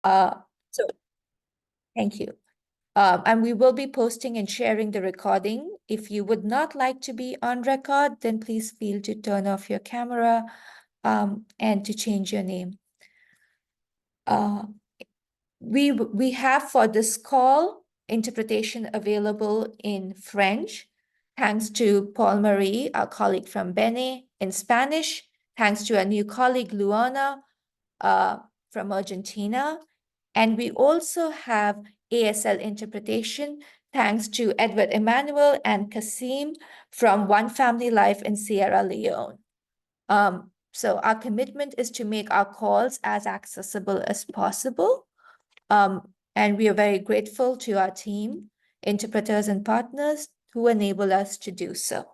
Uh, so thank you. And we will be posting and sharing the recording. If you would not like to be on record, then please feel to turn off your camera and to change your name. We have for this call interpretation available in French, thanks to Paul Marie, our colleague from Benin, in Spanish, thanks to our new colleague Luana from Argentina. And we also have ASL interpretation, thanks to Edward Emmanuel and Kasim from One Family Life in Sierra Leone. So our commitment is to make our calls as accessible as possible. And we are very grateful to our team, interpreters and partners who enable us to do so.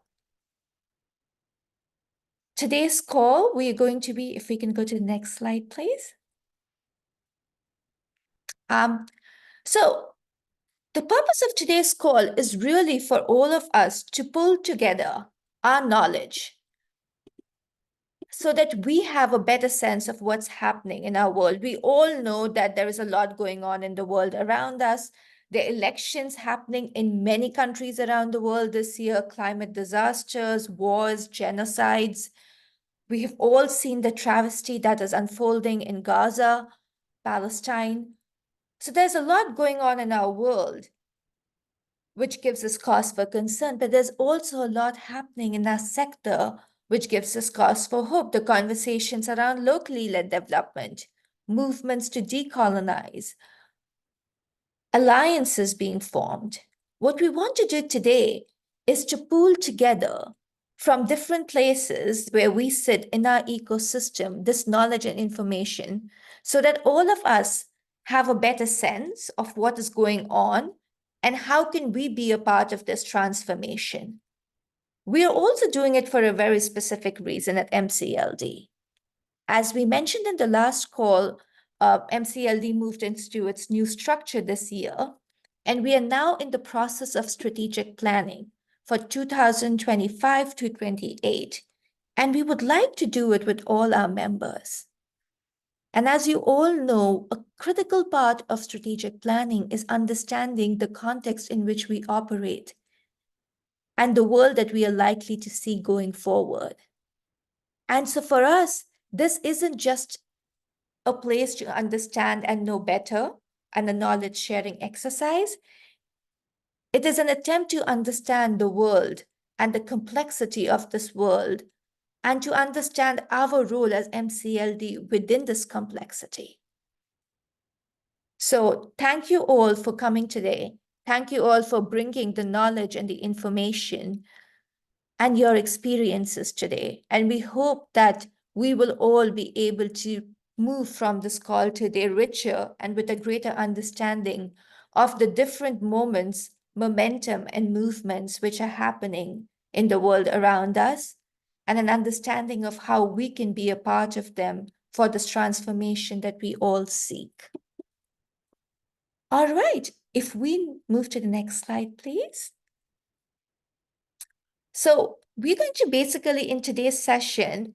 Today's call, we are going to be, if we can go to the next slide, please. So the purpose of today's call is really for all of us to pull together our knowledge so that we have a better sense of what's happening in our world. We all know that there is a lot going on in the world around us. There are elections happening in many countries around the world this year, climate disasters, wars, genocides. We have all seen the travesty that is unfolding in Gaza, Palestine. So there's a lot going on in our world, which gives us cause for concern, but there's also a lot happening in our sector, which gives us cause for hope. The conversations around locally led development, movements to decolonize, alliances being formed. What we want to do today is to pool together from different places where we sit in our ecosystem, this knowledge and information, so that all of us have a better sense of what is going on and how can we be a part of this transformation. We are also doing it for a very specific reason at MCLD. As we mentioned in the last call, MCLD moved into its new structure this year, and we are now in the process of strategic planning for 2025 to 28, and we would like to do it with all our members. And as you all know, a critical part of strategic planning is understanding the context in which we operate and the world that we are likely to see going forward. And so for us, this isn't just a place to understand and know better and a knowledge sharing exercise. It is an attempt to understand the world and the complexity of this world and to understand our role as MCLD within this complexity. So thank you all for coming today. Thank you all for bringing the knowledge and the information and your experiences today. And we hope that we will all be able to move from this call today richer and with a greater understanding of the different moments, momentum, and movements which are happening in the world around us, and an understanding of how we can be a part of them for this transformation that we all seek. All right, if we move to the next slide, please. So we're going to basically, in today's session,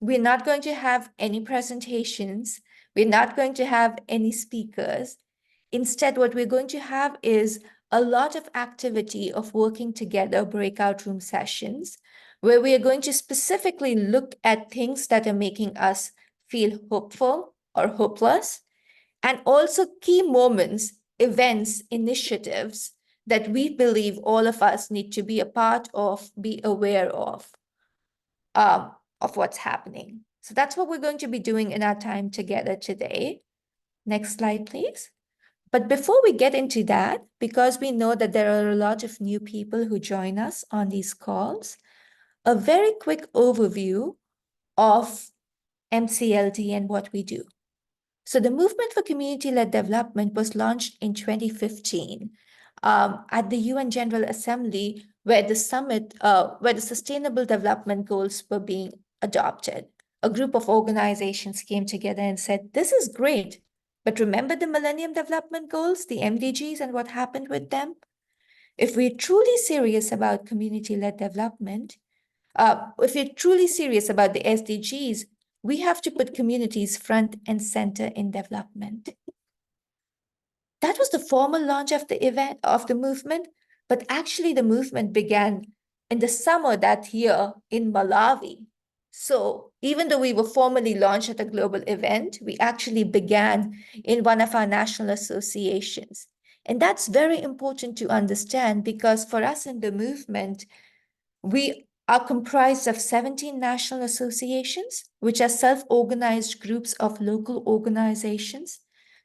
we're not going to have any presentations. We're not going to have any speakers. Instead, what we're going to have is a lot of activity of working together, breakout room sessions, where we are going to specifically look at things that are making us feel hopeful or hopeless, and also key moments, events, initiatives that we believe all of us need to be a part of, be aware of what's happening. So that's what we're going to be doing in our time together today. Next slide, please. But before we get into that, because we know that there are a lot of new people who join us on these calls, a very quick overview of MCLD and what we do. So the Movement for Community-Led Development was launched in 2015 at the UN General Assembly, where the summit, where the Sustainable Development Goals were being adopted. A group of organizations came together and said, this is great, but remember the Millennium Development Goals, the MDGs, and what happened with them? If we're truly serious about community-led development, if we're truly serious about the SDGs, we have to put communities front and center in development. was the formal launch of the event, of the movement, but actually the movement began in the summer that year in Malawi. So even though we were formally launched at a global event, we actually began in one of our national associations. And that's very important to understand because for us in the movement, we are comprised of 17 national associations, which are self-organized groups of local organizations,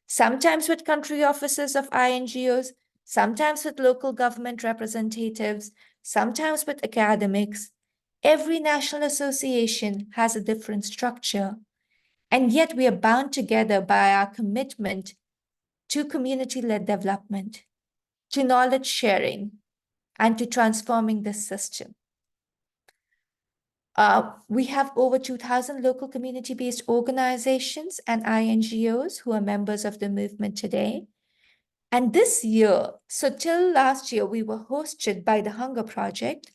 sometimes with country offices of INGOs, sometimes with local government representatives, sometimes with academics. Every national association has a different structure, and yet we are bound together by our commitment to community-led development, to knowledge sharing, and to transforming the system. We have over 2,000 local community-based organizations and INGOs who are members of the movement today. And this year, so till last year, we were hosted by the Hunger Project.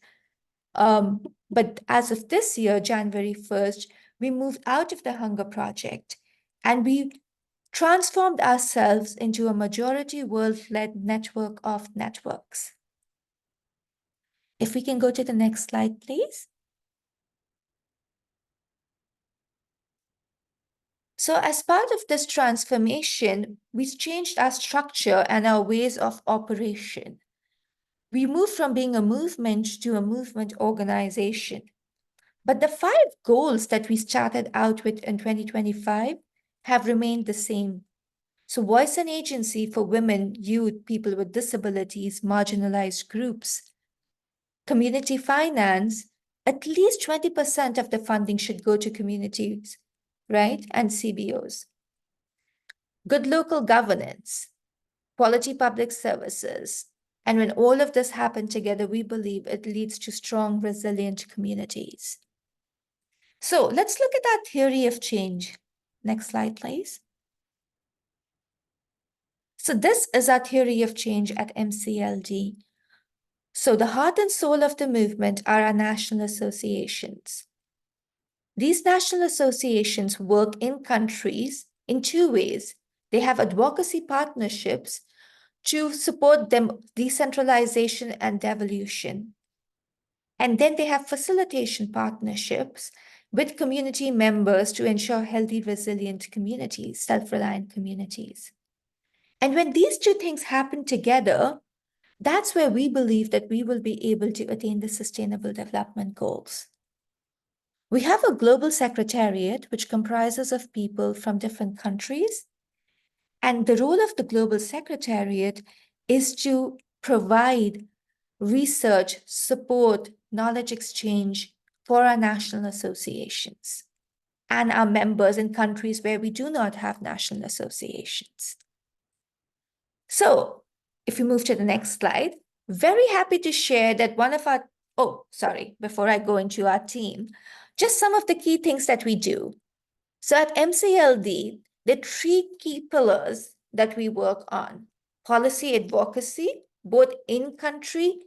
But as of this year, January 1st, we moved out of the Hunger Project and we transformed ourselves into a majority world-led network of networks. If we can go to the next slide, please. So as part of this transformation, we changed our structure and our ways of operation. We moved from being a movement to a movement organization. But the 5 goals that we started out with in 2025 have remained the same. So voice and agency for women, youth, people with disabilities, marginalized groups. Community finance, at least 20% of the funding should go to communities, right? And CBOs. Good local governance, quality public services. And when all of this happen together, we believe it leads to strong, resilient communities. So let's look at that theory of change. Next slide, please. So this is our theory of change at MCLD. So the heart and soul of the movement are our national associations. These national associations work in countries in 2 ways. They have advocacy partnerships to support them decentralization and devolution. And then they have facilitation partnerships with community members to ensure healthy, resilient communities, self-reliant communities. And when these 2 things happen together, that's where we believe that we will be able to attain the Sustainable Development Goals. We have a global secretariat which comprises of people from different countries. And the role of the global secretariat is to provide research, support, knowledge exchange for our national associations and our members in countries where we do not have national associations. So if we move to the next slide, very happy to share that one of our, before I go into our team, just some of the key things that we do. So at MCLD, there are 3 key pillars that we work on: policy advocacy, both in country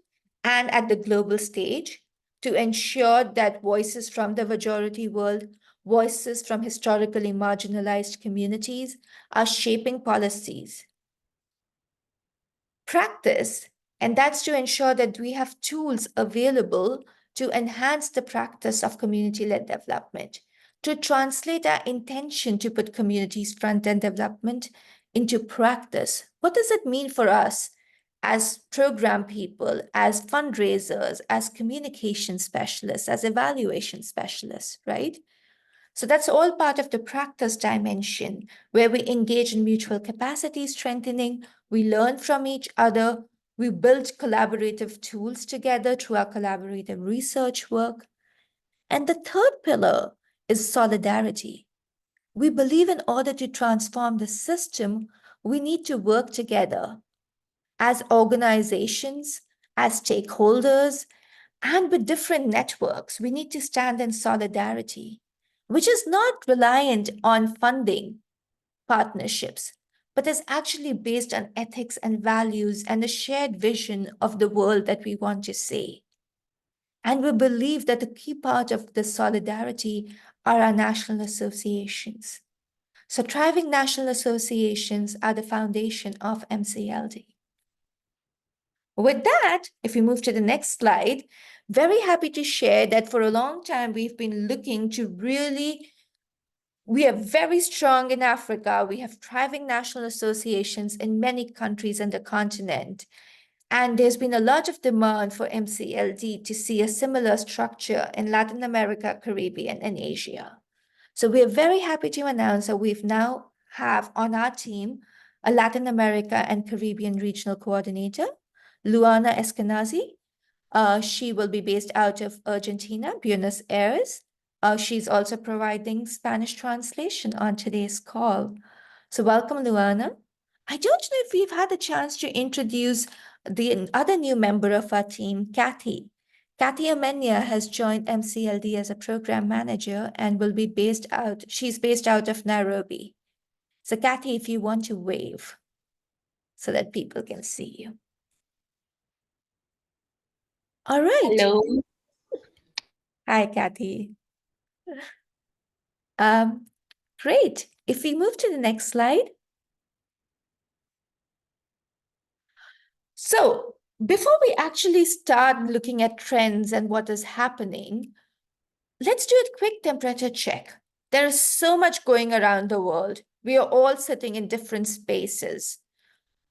and at the global stage, to ensure that voices from the majority world, voices from historically marginalized communities are shaping policies. Practice, and that's to ensure that we have tools available to enhance the practice of community-led development, to translate our intention to put communities front-end development into practice. What does it mean for us as program people, as fundraisers, as communication specialists, as evaluation specialists, right? So that's all part of the practice dimension, where we engage in mutual capacity strengthening, we learn from each other, we build collaborative tools together through our collaborative research work. And the 3rd pillar is solidarity. We believe in order to transform the system, we need to work together as organizations, as stakeholders, and with different networks. We need to stand in solidarity, which is not reliant on funding partnerships, but is actually based on ethics and values and a shared vision of the world that we want to see. And we believe that the key part of the solidarity are our national associations. So thriving national associations are the foundation of MCLD. With that, if we move to the next slide, very happy to share that for a long time, we've been looking to we are very strong in Africa. We have thriving national associations in many countries on the continent. And there's been a lot of demand for MCLD to see a similar structure in Latin America, Caribbean, and Asia. So we're very happy to announce that we've now have on our team a Latin America and Caribbean regional coordinator, Luana Eskenazi. She will be based out of Argentina, Buenos Aires. She's also providing Spanish translation on today's call. So welcome, Luana. I don't know if we've had a chance to introduce the other new member of our team, Kathy. Kathy Amenya has joined MCLD as a program manager and will be she's based out of Nairobi. So Kathy, if you want to wave so that people can see you. All right. Hello. Hi, Kathy. Great. If we move to the next slide. So before we actually start looking at trends and what is happening, let's do a quick temperature check. There is so much going around the world. We are all sitting in different spaces,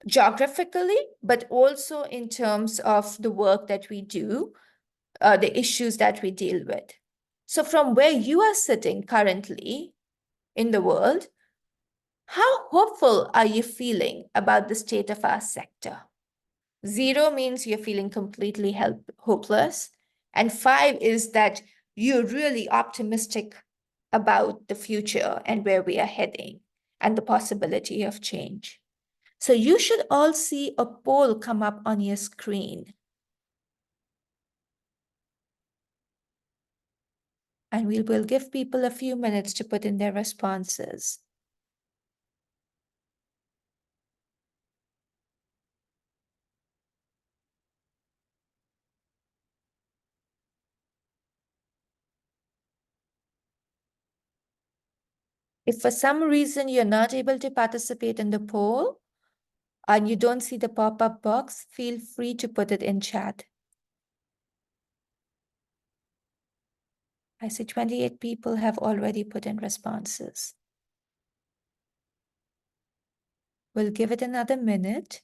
geographically, but also in terms of the work that we do, the issues that we deal with. So from where you are sitting currently in the world, how hopeful are you feeling about the state of our sector? 0 means you're feeling completely hopeless. And 5 is that you're really optimistic about the future and where we are heading and the possibility of change. So you should all see a poll come up on your screen. And we will give people a few minutes to put in their responses. If for some reason you're not able to participate in the poll and you don't see the pop-up box, feel free to put it in chat. I see 28 people have already put in responses. We'll give it another minute.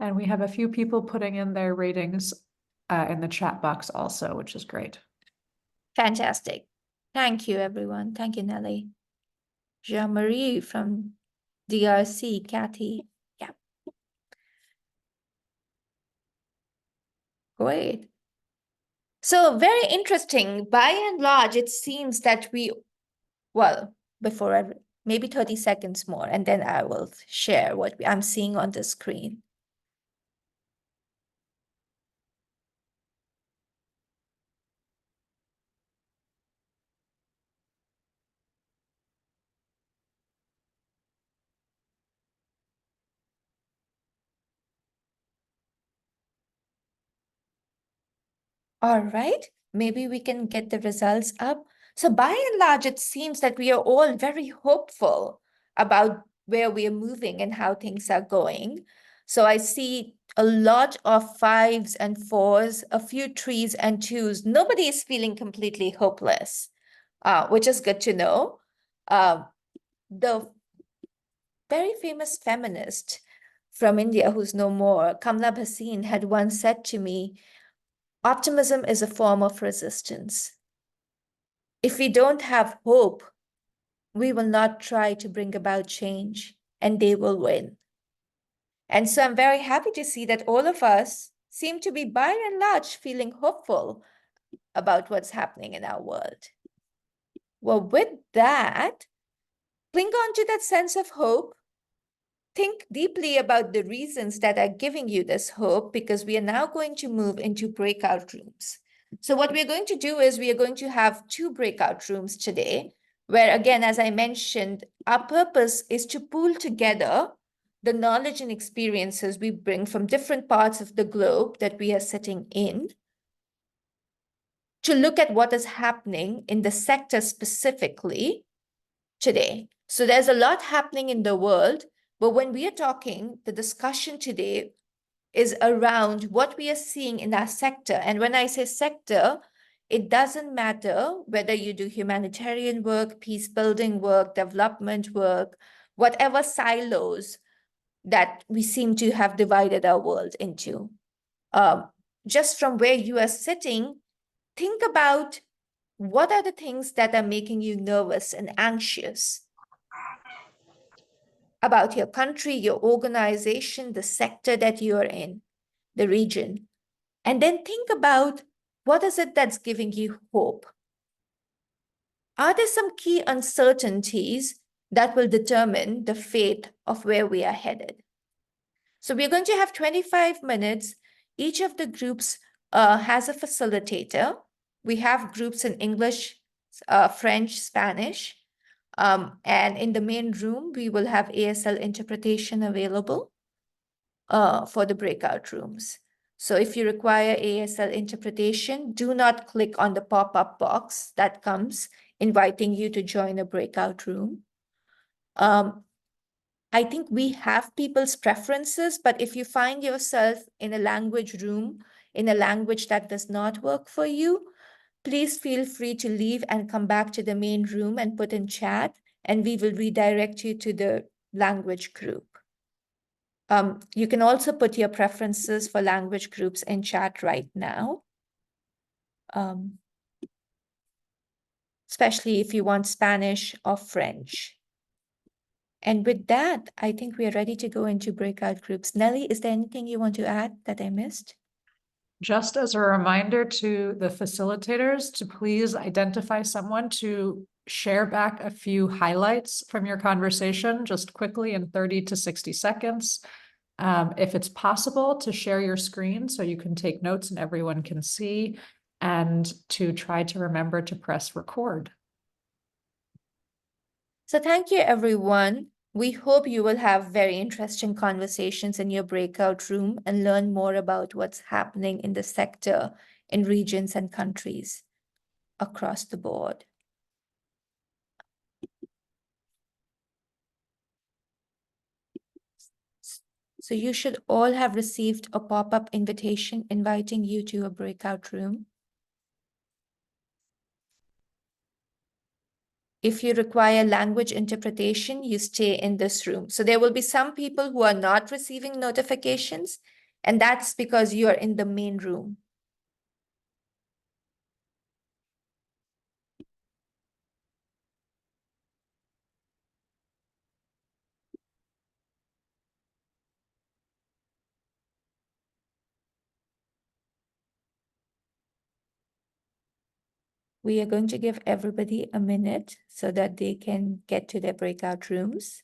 And we have a few people putting in their ratings in the chat box also, which is great. Fantastic. Thank you, everyone. Thank you, Nelly. Jean-Marie from DRC, Kathy. Yeah. Great. So very interesting. By and large, it seems that maybe 30 seconds more, and then I will share what I'm seeing on the screen. All right, maybe we can get the results up. So by and large, it seems that we are all very hopeful about where we are moving and how things are going. So I see a lot of 5s and 4s, a few 3s and 2s. Nobody is feeling completely hopeless, which is good to know. The very famous feminist from India who's no more, Kamla Bhasin, had once said to me, optimism is a form of resistance. If we don't have hope, we will not try to bring about change, and they will win. And so I'm very happy to see that all of us seem to be, by and large, feeling hopeful about what's happening in our world. Well, with that, cling on to that sense of hope. Think deeply about the reasons that are giving you this hope, because we are now going to move into breakout rooms. So what we're going to do is we are going to have 2 breakout rooms today, where again, as I mentioned, our purpose is to pool together the knowledge and experiences we bring from different parts of the globe that we are sitting in, to look at what is happening in the sector specifically today. So there's a lot happening in the world, but when we are talking, the discussion today is around what we are seeing in our sector. And when I say sector, it doesn't matter whether you do humanitarian work, peace building work, development work, whatever silos that we seem to have divided our world into. Just from where you are sitting, think about what are the things that are making you nervous and anxious about your country, your organization, the sector that you are in, the region. And then think about what is it that's giving you hope? Are there some key uncertainties that will determine the fate of where we are headed? So we're going to have 25 minutes. Each of the groups has a facilitator. We have groups in English, French, Spanish. And in the main room, we will have ASL interpretation available for the breakout rooms. So if you require ASL interpretation, do not click on the pop-up box that comes inviting you to join a breakout room. I think we have people's preferences, but if you find yourself in a language room, in a language that does not work for you, please feel free to leave and come back to the main room and put in chat, and we will redirect you to the language group. You can also put your preferences for language groups in chat right now, especially if you want Spanish or French. And with that, I think we are ready to go into breakout groups. Nelly, is there anything you want to add that I missed? Just as a reminder to the facilitators to please identify someone to share back a few highlights from your conversation, just quickly in 30 to 60 seconds. If it's possible, to share your screen so you can take notes and everyone can see, and to try to remember to press record. So thank you, everyone. We hope you will have very interesting conversations in your breakout room and learn more about what's happening in the sector, in regions and countries across the board. So you should all have received a pop-up invitation inviting you to a breakout room. If you require language interpretation, you stay in this room. So there will be some people who are not receiving notifications, and that's because you are in the main room. We are going to give everybody a minute so that they can get to their breakout rooms.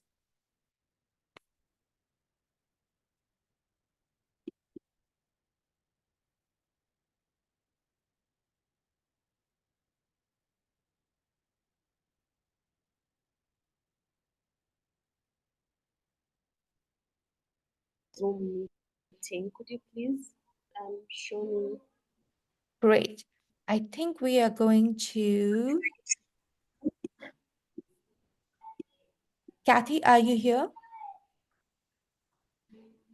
Zoom meeting. Could you please show me? Great. I think we are going to... Kathy, are you here?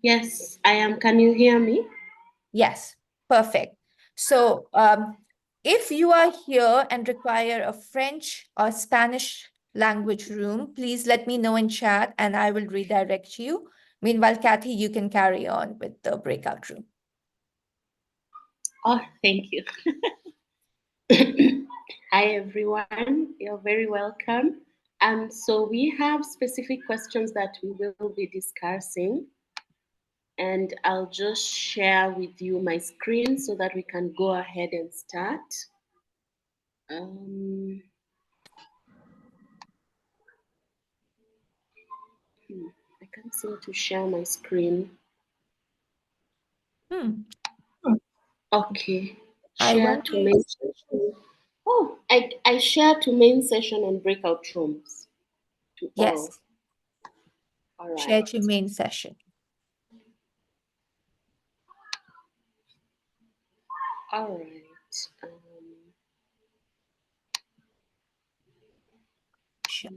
Yes, I am. Can you hear me? Yes, perfect. So if you are here and require a French or Spanish language room, please let me know in chat and I will redirect you. Meanwhile, Kathy, you can carry on with the breakout room. Oh, thank you. Hi, everyone. You're very welcome. So we have specific questions that we will be discussing. And I'll just share with you my screen so that we can go ahead and start. I can't seem to share my screen. Okay. I Share want to to. main session. Oh, I share to main session and breakout rooms to all. Yes, All right. share to main session. All right. Sure.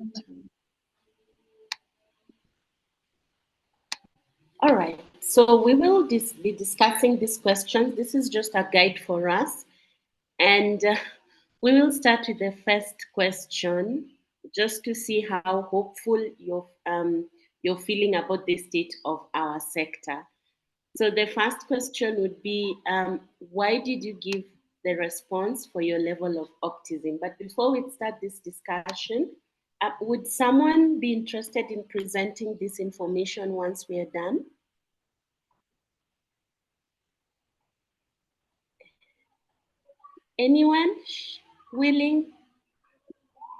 All right. So we will be discussing these questions. This is just a guide for us. And we will start with the first question, just to see how hopeful you're feeling about the state of our sector. So the first question would be, why did you give the response for your level of optimism? But before we start this discussion, would someone be interested in presenting this information once we are done? Anyone willing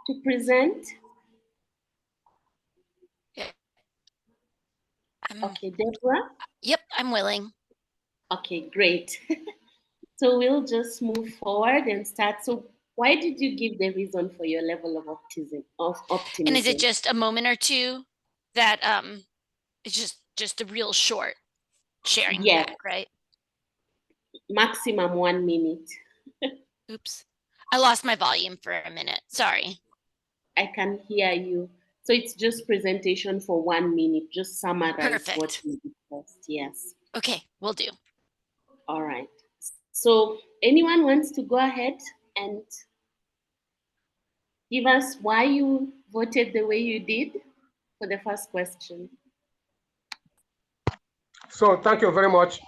to present? Okay, Deborah? Yep, I'm willing. Okay, great. So we'll just move forward and start. So why did you give the reason for your level of optimism? And is it just a moment or two that it's just a real short sharing Yes, back, right? maximum 1 minute. Oops. I lost my volume for a minute. Sorry. I can hear you. So it's just presentation for 1 minute. Just summarize what Perfect. we discussed. Yes. Okay, will do. All right. So anyone wants to go ahead and give us why you voted the way you did for the first question? So thank you very much.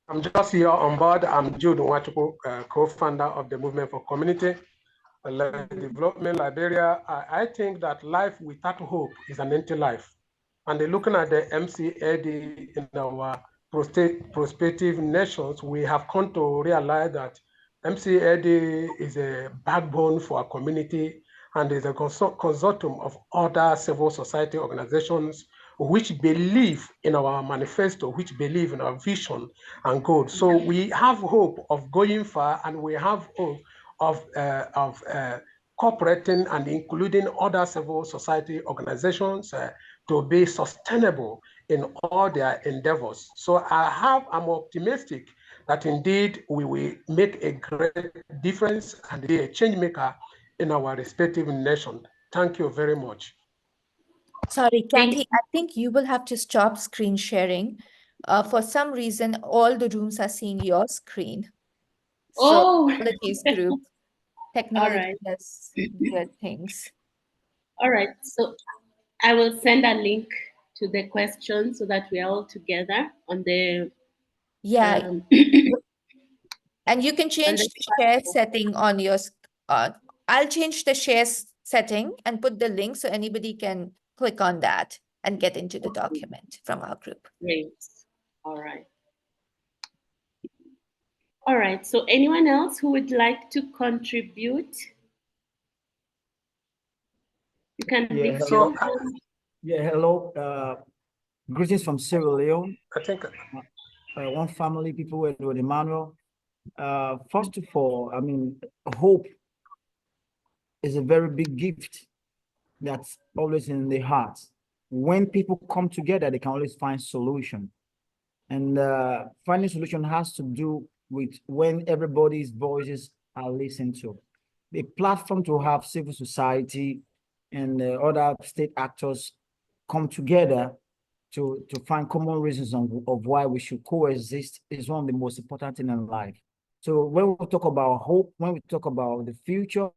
I'm just here on board. I'm Jude Nwachukwu, co-founder of the Movement for Community Development Liberia. I think that life without hope is an empty life. And looking at the MCLD in our prospective nations, we have come to realize that MCLD is a backbone for our community and is a consortium of other civil society organizations which believe in our manifesto, which believe in our vision and goal. So we have hope of going far, and we have hope of cooperating and including other civil society organizations to be sustainable in all their endeavors. So I'm optimistic that indeed we will make a great difference and be a change maker in our respective nation. Thank you very much. Sorry, Kathy, I think you will have to stop screen sharing. For some reason, all the rooms are seeing your screen. So Oh, apologies, group. Technology right. does weird things. All right. So I will send a link to the question so that we are all together on the Yeah, and you can on change the the share setting on your, I'll change the share setting and put the link so anybody can click on that and get into the document from our group. Great. All right. All right. So anyone else who would like to contribute? You can Yeah, lift hello. your hand. Yeah, hello. Greetings from Sierra Leone. I think One family, people with Emmanuel. First of all, I mean, hope is a very big gift that's always in the heart. When people come together, they can always find solution. And finding solution has to do with when everybody's voices are listened to. A platform to have civil society and other state actors come together to find common reasons of why we should coexist is one of the most important things in life. So when we talk about hope, when we talk about the future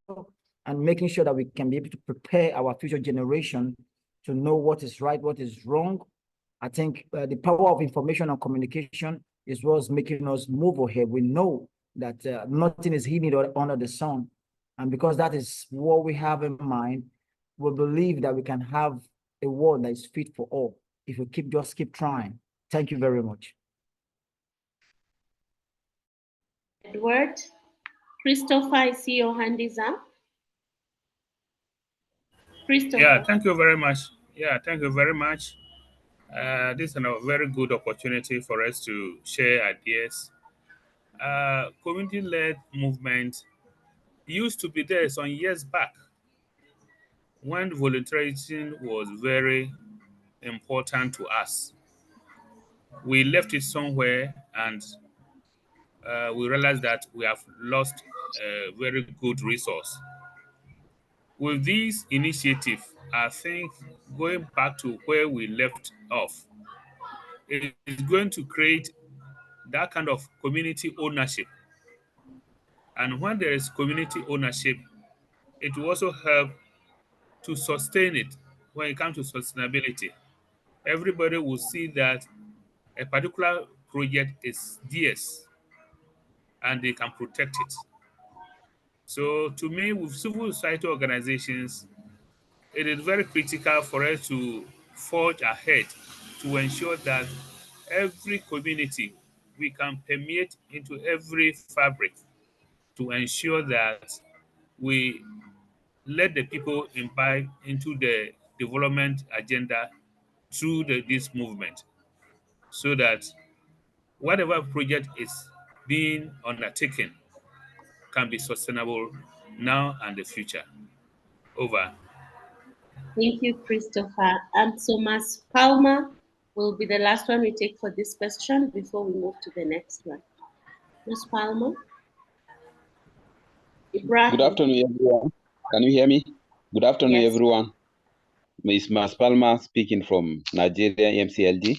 and making sure that we can be able to prepare our future generation to know what is right, what is wrong, I think the power of information and communication is what's making us move ahead. We know that nothing is hidden under the sun. And because that is what we have in mind, we believe that we can have a world that is fit for all if we just keep trying. Thank you very much. Edward, Christopher, I see your hand is up. Christopher. Yeah, thank you very much. Yeah, thank you very much. This is a very good opportunity for us to share ideas community-led movement used to be there some years back when volunteerism was very important to us. We left it somewhere and we realized that we have lost a very good resource. With this initiative, I think going back to where we left off, it is going to create that kind of community ownership. And when there is community ownership, it will also help to sustain it when it comes to sustainability. Everybody will see that a particular project is theirs and they can protect it. So to me, with civil society organizations, it is very critical for us to forge ahead to ensure that every community we can permeate into every fabric to ensure that we let the people imbibe into the development agenda through this movement so that whatever project is being undertaken can be sustainable now and the future. Over. Thank you, Christopher. And so Ms. Palmer will be the last one we take for this question before we move to the next one. Ms. Palmer? Ibrahim. Good afternoon, everyone. Can you hear me? Good afternoon, Yes. everyone. Ms. Mas Palma speaking from Nigeria MCLD.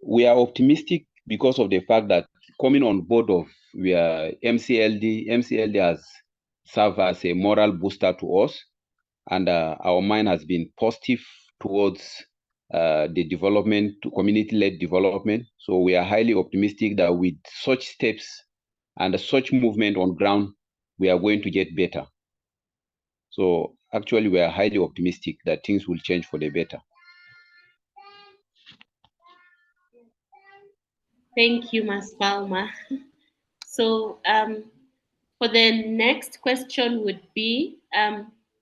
We are optimistic because of the fact that coming on board of MCLD has served as a moral booster to us, and our mind has been positive towards the development, to community-led development. So we are highly optimistic that with such steps and such movement on ground, we are going to get better. So actually, we are highly optimistic that things will change for the better. Thank you, Ms. Palmer. So for the next question would be,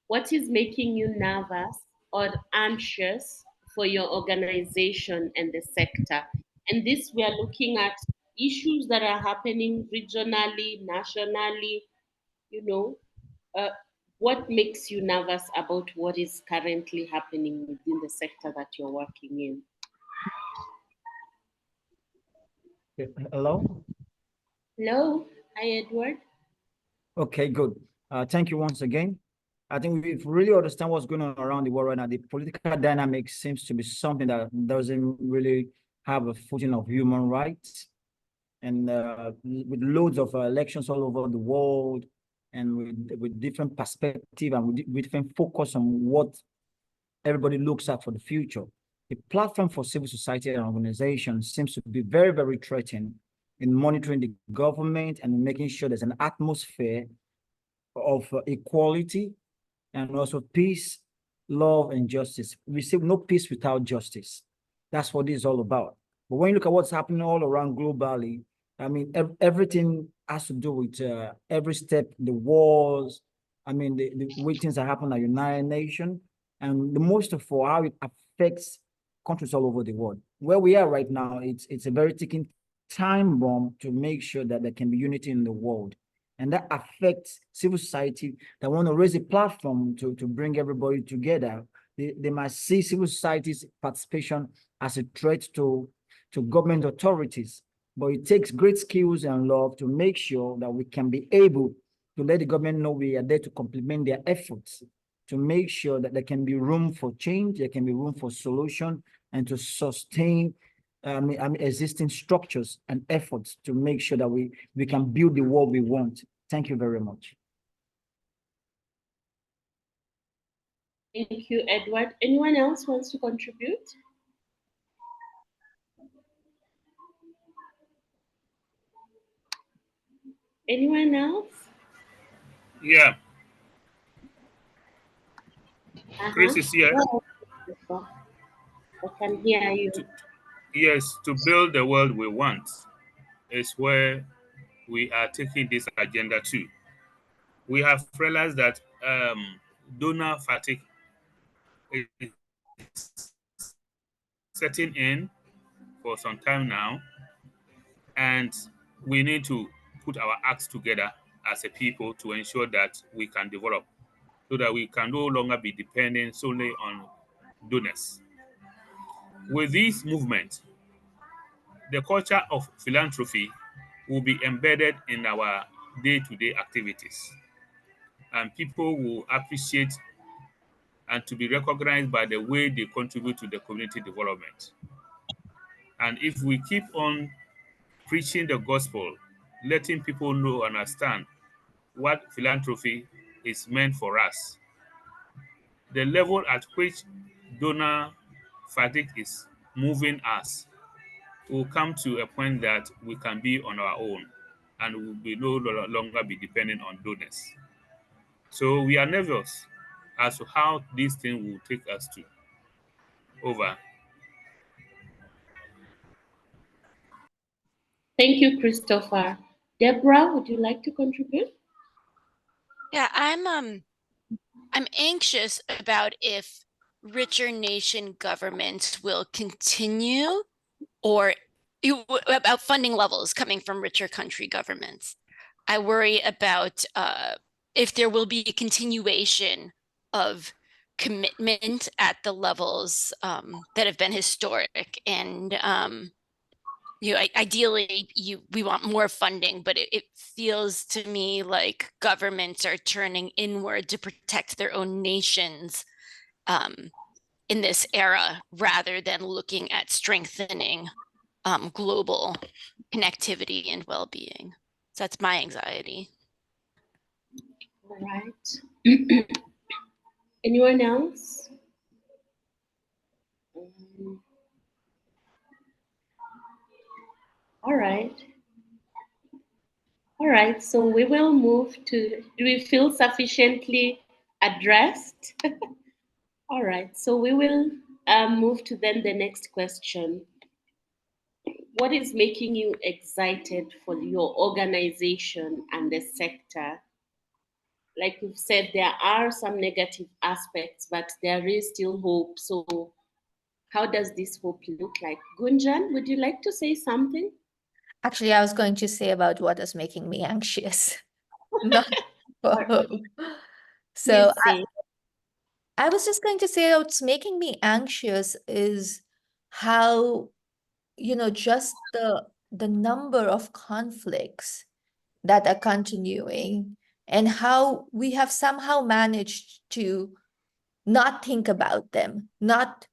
what is making you nervous or anxious for your organization and the sector? And this, we are looking at issues that are happening regionally, nationally, what makes you nervous about what is currently happening within the sector that you're working in? Hello? Hello, hi, Edward. Okay, good. Thank you once again. I think we really understand what's going on around the world right now. The political dynamics seems to be something that doesn't really have a footing of human rights. And with loads of elections all over the world, and with different perspective and with different focus on what everybody looks at for the future. The platform for civil society and organizations seems to be very, very threatened in monitoring the government and making sure there's an atmosphere of equality and also peace, love, and justice. We say no peace without justice. That's what this is all about. But when you look at what's happening all around globally, I mean, everything has to do with every step, the wars, I mean, the way things are happening at United Nations, and the most of all, how it affects countries all over the world. Where we are right now, it's a very ticking time bomb to make sure that there can be unity in the world. And that affects civil society that want to raise a platform to bring everybody together. They might see civil society's participation as a threat to government authorities. But it takes great skills and love to make sure that we can be able to let the government know we are there to complement their efforts, to make sure that there can be room for change, there can be room for solution, and to sustain existing structures and efforts to make sure that we can build the world we want. Thank you very much. Thank you, Edward. Anyone else wants to contribute? Anyone else? Yeah. Chris Uh-huh. is here. Oh, I can hear you. Yes, to build the world we want is where we are taking this agenda to. We have realized that donor fatigue is setting in for some time now, and we need to put our acts together as a people to ensure that we can develop, so that we can no longer be dependent solely on donors. With this movement, the culture of philanthropy will be embedded in our day-to-day activities, and people will appreciate and to be recognized by the way they contribute to the community development. And if we keep on preaching the gospel, letting people know and understand what philanthropy is meant for us, the level at which donor fatigue is moving us will come to a point that we can be on our own and will be no longer be dependent on donors. So we are nervous as to how this thing will take us to. Over. Thank you, Christopher. Deborah, would you like to contribute? Yeah, I'm anxious about if richer nation governments will continue, or about funding levels coming from richer country governments. I worry about if there will be a continuation of commitment at the levels that have been historic, and ideally we want more funding, but it feels to me like governments are turning inward to protect their own nations in this era, rather than looking at strengthening global connectivity and well-being. So that's my anxiety. All right. Anyone else? All right. All right, so we will move to, do we feel sufficiently addressed? All right, so we will move to then the next question. What is making you excited for your organization and the sector? Like we've said, there are some negative aspects, but there is still hope. So how does this hope look like? Gunjan, would you like to say something? Actually, I was going to say about what is making me anxious, not for hope. So Please say. I was just going to say what's making me anxious is how, just the number of conflicts that are continuing, and how we have somehow managed to not think about them, not,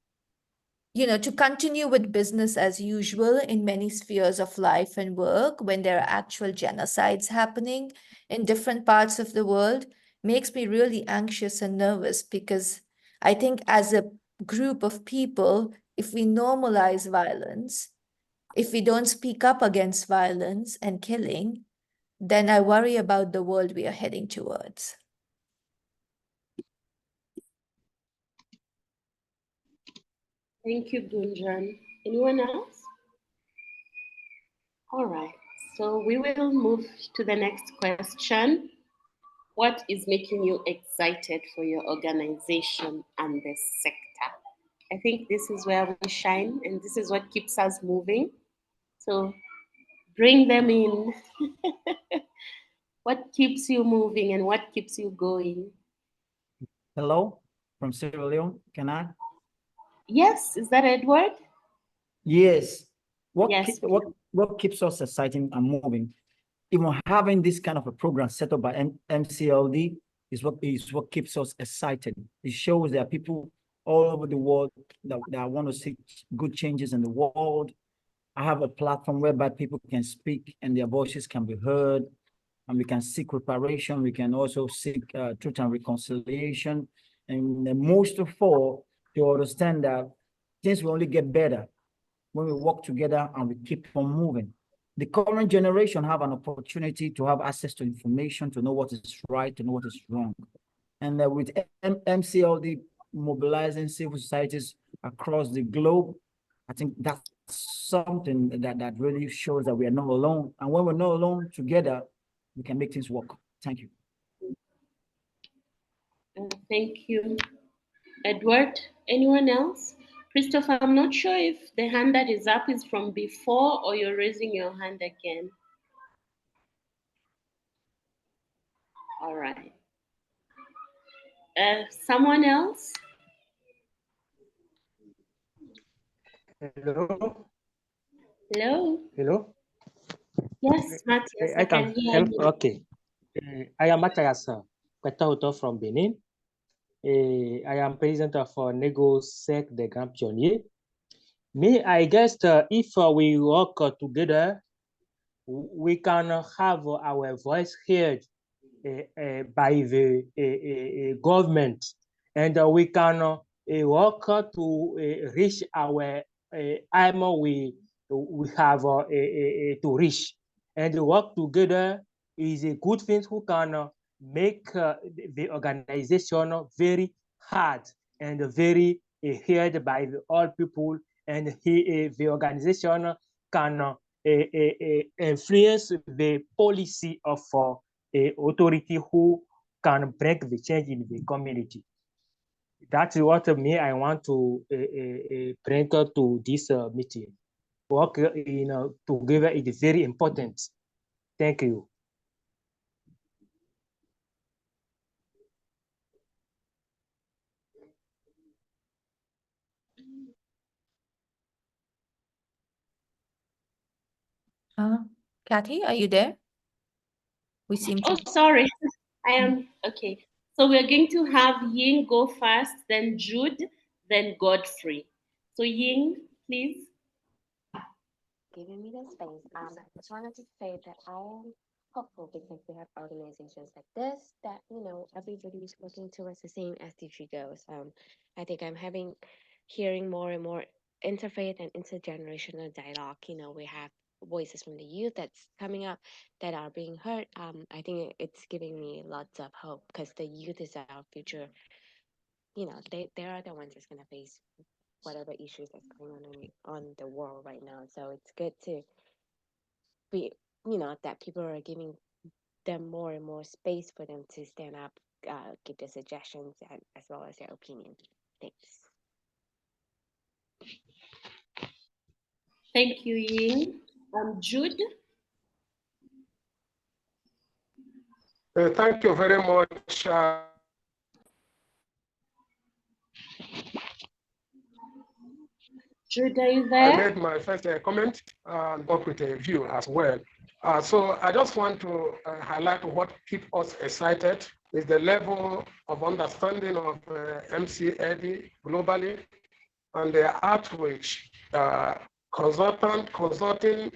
to continue with business as usual in many spheres of life and work when there are actual genocides happening in different parts of the world, makes me really anxious and nervous, because I think as a group of people, if we normalize violence, if we don't speak up against violence and killing, then I worry about the world we are heading towards. Thank you, Gunjan. Anyone else? All right, so we will move to the next question. What is making you excited for your organization and the sector? I think this is where we shine, and this is what keeps us moving. So bring them in. What keeps you moving and what keeps you going? Hello, from Sierra Leone. Can I? Yes, is that Edward? Yes. Yes, What keeps us exciting and moving? Even having this kind of a program set up by MCLD is what keeps us excited. It shows there are people all over the world that want to see good changes in the world. I have a platform whereby people can speak and their voices can be heard, and we can seek reparation. We can also seek truth and reconciliation. And most of all, to understand that things will only get better when we work together and we keep on moving. The current generation have an opportunity to have access to information, to know what is right, to know what is wrong. And with MCLD mobilizing civil societies across the globe, I think that's something that really shows that we are not alone. And when we're not alone, together, we can make things work. Thank you. Thank you, Edward. Anyone else? Christopher, I'm not sure if the hand that is up is from before or you're raising your hand again. All right. Someone else? Hello. Hello? Hello. Yes, Matthias, I I can can hear help. you. Okay. I am Matthias Kwetahoto from Benin. I am president of Nego Sec de Grand Pionnier. Me, I guess if we work together, we can have our voice heard by the government, and we can work to reach our aim we have to reach, and work together is a good thing who can make the organization very hard and very heard by all people, and the organization can influence the policy of authority who can break the change in the community. That's what me I want to bring to this meeting. Work together is very important. Thank you. Kathy, are you there? We seem to. Oh, sorry. I am okay. So we're going to have Ying go first, then Jude, then Godfrey. So Ying, please. Giving me the space. I just wanted to say that I am hopeful because we have organizations like this that, you know, everybody is working towards the same SDG goals. I think I'm hearing more and more interfaith and intergenerational dialogue. You know, we have voices from the youth that's coming up that are being heard. I think it's giving me lots of hope because the youth is our future. You know, they are the ones that's going to face whatever issues that's going on the world right now. So it's good to be, you know, that people are giving them more and more space for them to stand up, give their suggestions and as well as their opinion. Thanks. Thank you, Ying. Jude. Thank you very much. Jude, are you I there? made my first comment and up with a view as well. So I just want to highlight what keeps us excited is the level of understanding of MCLD globally and the outreach, consulting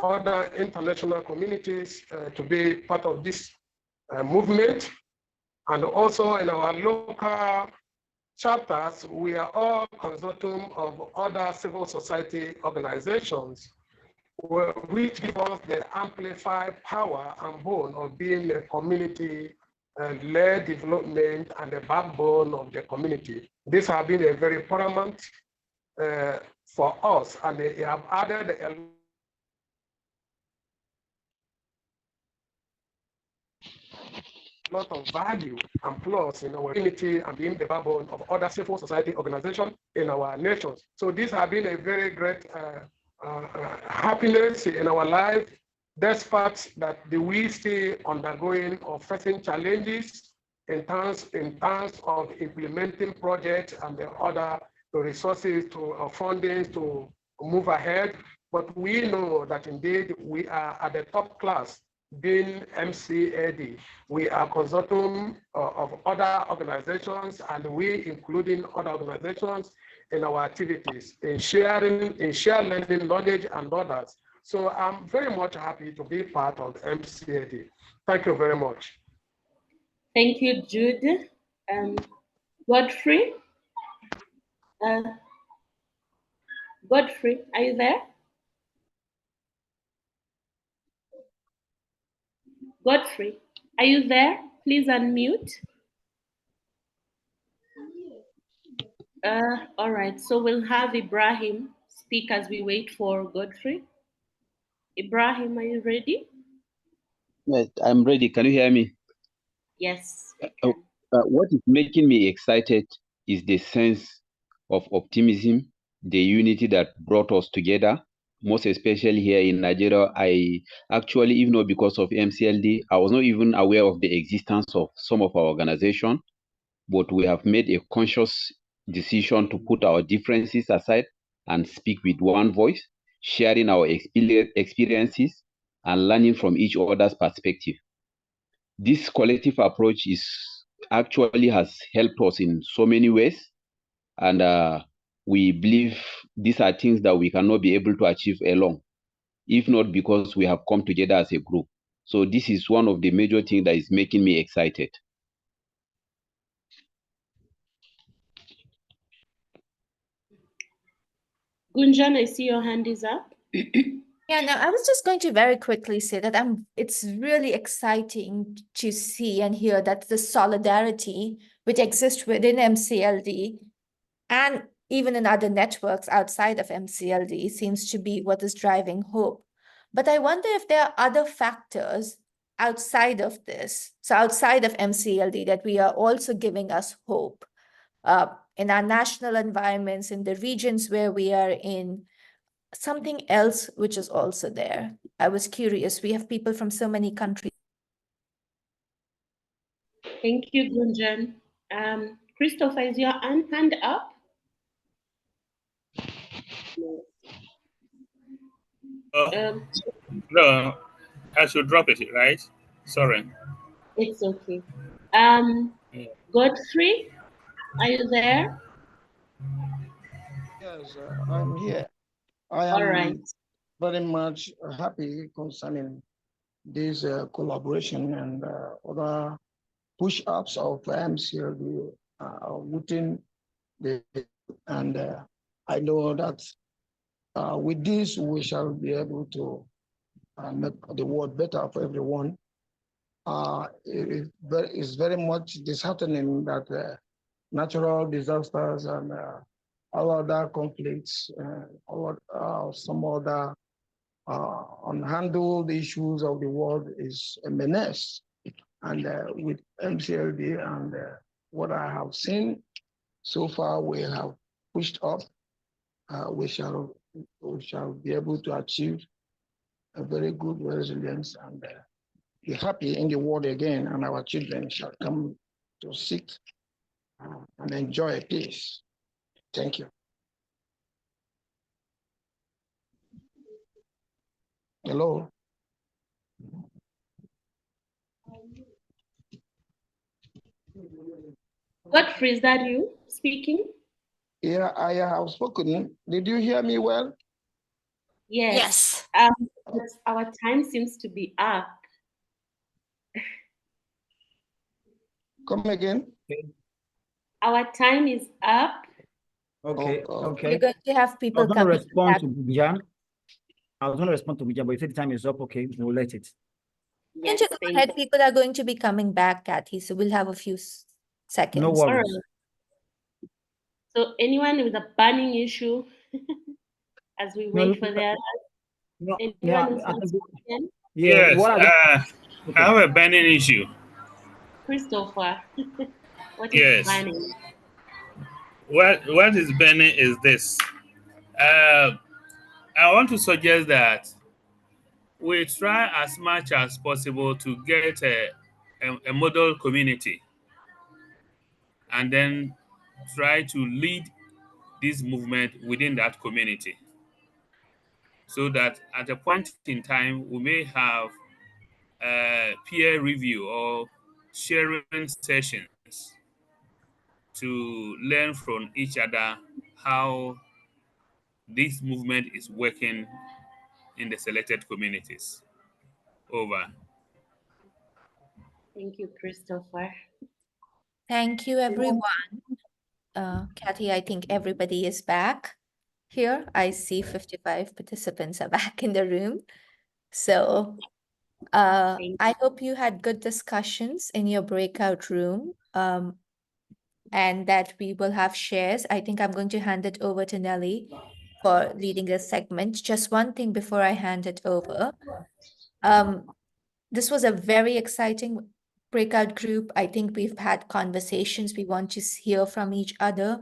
other international communities to be part of this movement. And also in our local chapters, we are all consortium of other civil society organizations, which give us the amplified power and bone of being a community-led development and the backbone of the community. This has been a very paramount for us, and they have added a lot of value and plus in our community and being the backbone of other civil society organizations in our nations. So this has been a very great happiness in our life, despite that we still undergoing or facing challenges in terms of implementing projects and the other resources to funding to move ahead. But we know that indeed we are at the top class being MCLD. We are consortium of other organizations, and we including other organizations in our activities, in sharing learning knowledge and others. So I'm very much happy to be part of MCLD. Thank you very much. Thank you, Jude. Godfrey? Godfrey, are you there? Godfrey, are you there? Please unmute. All right, so we'll have Ibrahim speak as we wait for Godfrey. Ibrahim, are you ready? Yes, I'm ready. Can you hear me? Yes. What is making me excited is the sense of optimism, the unity that brought us together, most especially here in Nigeria. I actually, even though because of MCLD, I was not even aware of the existence of some of our organization, but we have made a conscious decision to put our differences aside and speak with one voice, sharing our experiences and learning from each other's perspective. This collective approach is actually has helped us in so many ways, and we believe these are things that we cannot be able to achieve alone, if not because we have come together as a group. So this is one of the major things that is making me excited. Gunjan, I see your hand is up. Yeah, no, I was just going to very quickly say that it's really exciting to see and hear that the solidarity which exists within MCLD and even in other networks outside of MCLD seems to be what is driving hope. But I wonder if there are other factors outside of this, so outside of MCLD, that we are also giving us hope in our national environments, in the regions where we are in, something else which is also there. I was curious. We have people from so many countries. Thank you, Gunjan. Christopher, is your hand up? No. No, I should drop it, right? Sorry. It's okay. Yeah. Godfrey, are you there? Yes, I'm here. I All right. am very much happy concerning this collaboration and other push-ups of MCLD within the, and I know that with this we shall be able to make the world better for everyone. It's very much disheartening that natural disasters and all other conflicts, some other unhandled issues of the world is a menace. And with MCLD and what I have seen so far, we have pushed up. We shall be able to achieve a very good resilience and be happy in the world again, and our children shall come to sit and enjoy peace. Thank you. Hello. Godfrey, is that you speaking? Yeah, I have spoken. Did you hear me well? Yes. But our time seems to be up. Come again. Our time is up. Okay, Oh, okay. We're going to have I people was going to coming respond back. to Bijan. I was going to respond to Bijan, but you said the time is up. Okay, we'll let it. Can't Yes, you go thank ahead? you. People are going to be coming back, Kathy, so we'll have a few seconds. No All worries. right. So anyone with a burning issue as we No, wait for their no, anyone yeah, who's I not think, speaking? yeah, Yes, what I I okay. have a burning issue. Christopher, what is Yes. burning? What is burning is this. I want to suggest that we try as much as possible to get a model community and then try to lead this movement within that community, so that at a point in time we may have peer review or sharing sessions to learn from each other how this movement is working in the selected communities. Over. Thank you, Christopher. Thank you, everyone. Kathy, I think everybody is back here. I see 55 participants are back in the room. So I hope you had good discussions in your breakout room, and that we will have shares. I think I'm going to hand it over to Nelly for leading this segment. Just one thing before I hand it over. This was a very exciting breakout group. I think we've had conversations. We want to hear from each other.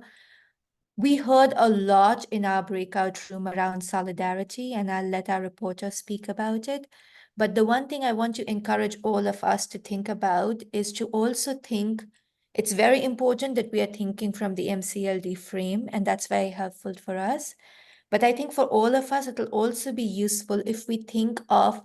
We heard a lot in our breakout room around solidarity, and I'll let our reporter speak about it. But the one thing I want to encourage all of us to think about is to also think it's very important that we are thinking from the MCLD frame, and that's very helpful for us. But I think for all of us, it'll also be useful if we think of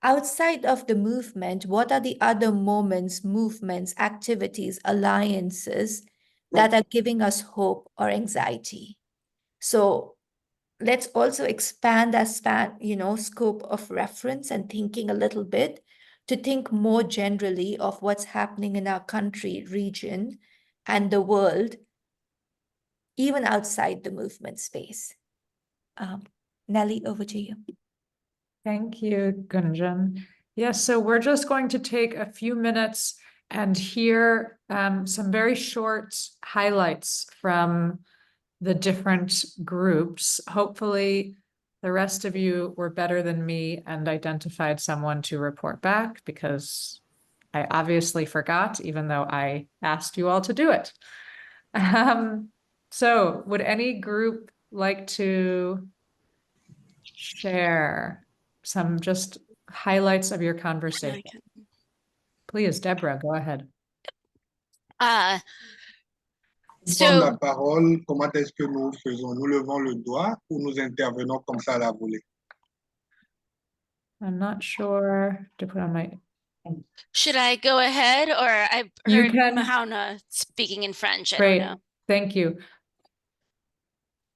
outside of the movement, what are the other moments, movements, activities, alliances that are giving us hope or anxiety? So let's also expand our scope of reference and thinking a little bit to think more generally of what's happening in our country, region, and the world, even outside the movement space. Nelly, over to you. Thank you, Gunjan. Yes, so we're just going to take a few minutes and hear some very short highlights from the different groups. Hopefully, the rest of you were better than me and identified someone to report back, because I obviously forgot, even though I asked you all to do it. So would any group like to share some just highlights of your conversation? Please, Deborah, go ahead. Prendre la parole, comment est-ce que nous faisons? Nous levons le doigt ou nous intervenons comme ça à la volée? I'm not sure to put on my... Should I go ahead, or I You heard can. Mahauna speaking in French? I Great, don't know. thank you.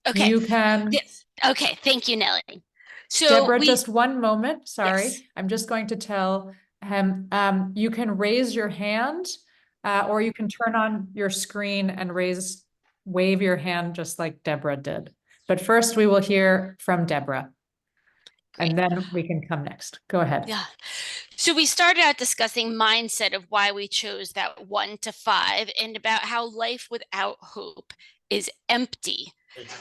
Okay. You can. Yes. Okay, thank you, Nelly. So Deborah, just one moment, sorry. Yes. I'm just going to tell him, you can raise your hand, or you can turn on your screen and wave your hand just like Deborah did. But first we will hear from Deborah. And then we can come next. Go ahead. Yeah. So we started out discussing mindset of why we chose that 1 to 5 and about how life without hope is empty.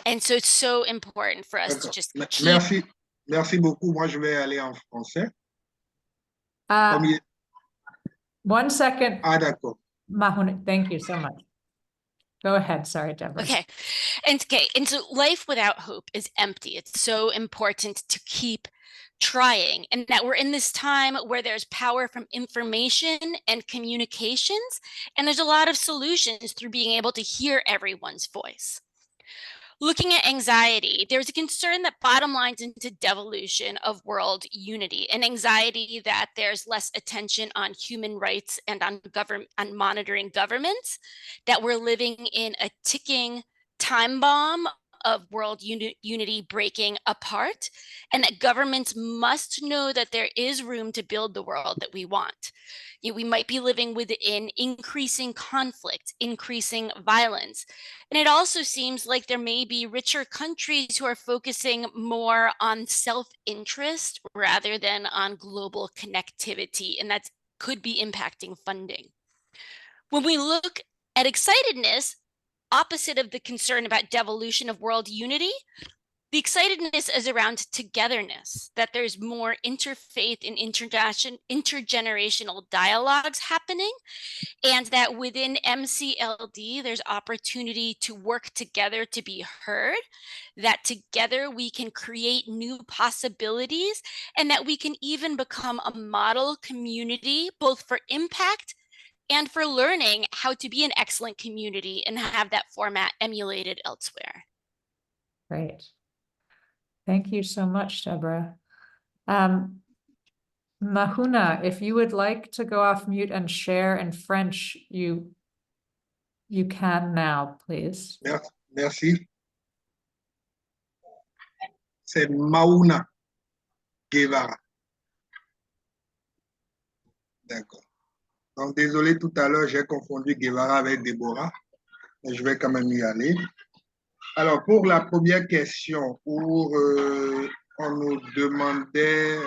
And so it's so important for us to just keep... Merci beaucoup. Moi, je vais aller en français. One second. Ah, d'accord. Mahmoud, thank you so much. Go ahead. Sorry, Deborah. Okay. And so life without hope is empty. It's so important to keep trying, and that we're in this time where there's power from information and communications, and there's a lot of solutions through being able to hear everyone's voice. Looking at anxiety, there's a concern that bottom lines into devolution of world unity, and anxiety that there's less attention on human rights and on monitoring governments, that we're living in a ticking time bomb of world unity breaking apart, and that governments must know that there is room to build the world that we want. We might be living within increasing conflict, increasing violence. And it also seems like there may be richer countries who are focusing more on self-interest rather than on global connectivity, and that could be impacting funding. When we look at excitedness, opposite of the concern about devolution of world unity, the excitedness is around togetherness, that there's more interfaith and intergenerational dialogues happening, and that within MCLD, there's opportunity to work together to be heard, that together we can create new possibilities, and that we can even become a model community, both for impact and for learning how to be an excellent community and have that format emulated elsewhere. Great. Thank you so much, Deborah. Mahuna, if you would like to go off mute and share in French, you can now, please. Merci. C'est Mauna Guevara. D'accord. Donc, désolé, tout à l'heure, j'ai confondu Guevara avec Déborah, mais je vais quand même y aller. Alors, pour la première question, où on nous demandait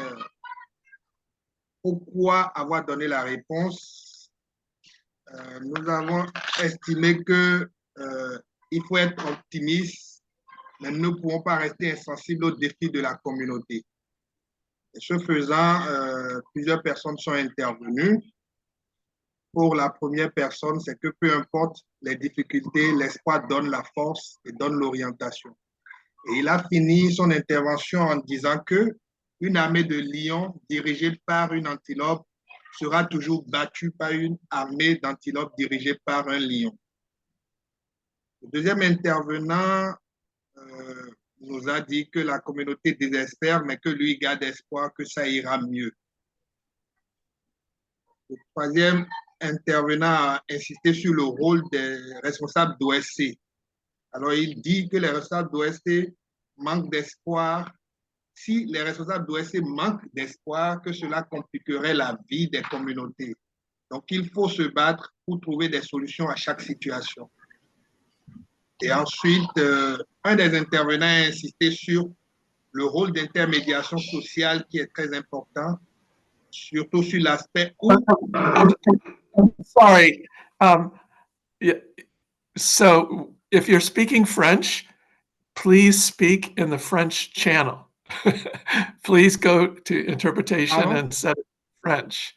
pourquoi avoir donné la réponse, nous avons estimé que il faut être optimiste, mais nous ne pouvons pas rester insensibles aux défis de la communauté. Et ce faisant, plusieurs personnes sont intervenues. pour la première personne, c'est que peu importe les difficultés, l'espoir donne la force et donne l'orientation. Et il a fini son intervention en disant que une armée de lions dirigée par une antilope sera toujours battue par une armée d'antilopes dirigée par un lion. Le deuxième intervenant nous a dit que la communauté désespère, mais que lui garde espoir que ça ira mieux. Le troisième intervenant a insisté sur le rôle des responsables d'OSC. Alors, il dit que les responsables d'OSC manquent d'espoir. Si les responsables d'OSC manquent d'espoir, que cela compliquerait la vie des communautés. Donc, il faut se battre pour trouver des solutions à chaque situation. Et ensuite, un des intervenants a insisté sur le rôle d'intermédiation sociale qui est très important, surtout sur l'aspect où... Sorry. Yeah. So if you're speaking French, please speak in the French channel. Please go to interpretation and set it in French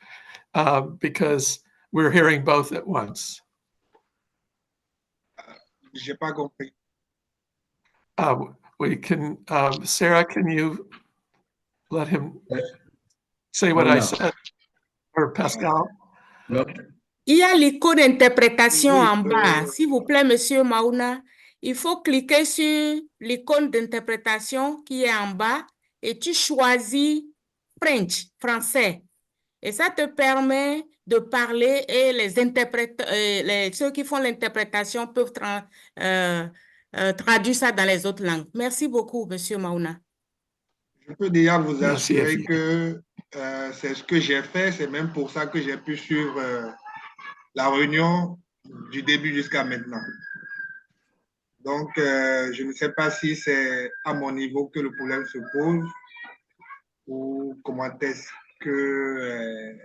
because we're hearing both at once. J'ai pas compris. We can, Sarah, can you let him say what I said? Or Pascal? Il y a l'icône d'interprétation Oui, en bas. S'il vous plaît, Monsieur Mauna, il faut cliquer sur l'icône d'interprétation qui est en bas et tu choisis French, français. Et ça te permet de parler et les interprètes, ceux qui font l'interprétation peuvent traduire ça dans les autres langues. Merci beaucoup, Monsieur Mauna. Je peux déjà vous Merci, assurer que c'est ce que j'ai fait. C'est même pour ça que j'ai pu suivre la réunion du début jusqu'à maintenant. Donc, je ne sais pas si c'est à mon niveau que le problème se pose ou comment est-ce que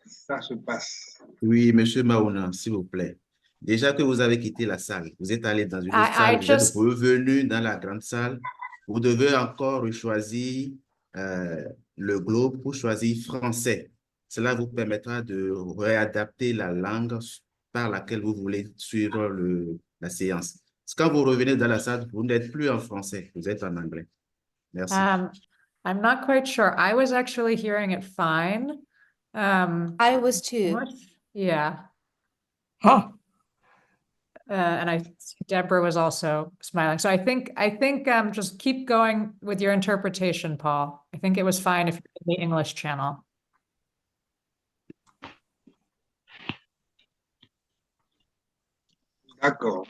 ça se passe. Oui, Monsieur Mauna, s'il vous plaît. Déjà que vous avez quitté la salle, vous êtes allé dans une autre salle, vous êtes revenu dans la grande salle, vous devez encore choisir le globe pour choisir français. Cela vous permettra de réadapter la langue par laquelle vous voulez suivre la séance. Quand vous revenez dans la salle, vous n'êtes plus en français, vous êtes en anglais. Merci. I'm not quite sure. I was actually hearing it fine. I was too. Yeah. Huh. And I see Deborah was also smiling. So I think just keep going with your interpretation, Paul. I think it was fine if you're in the English channel. D'accord.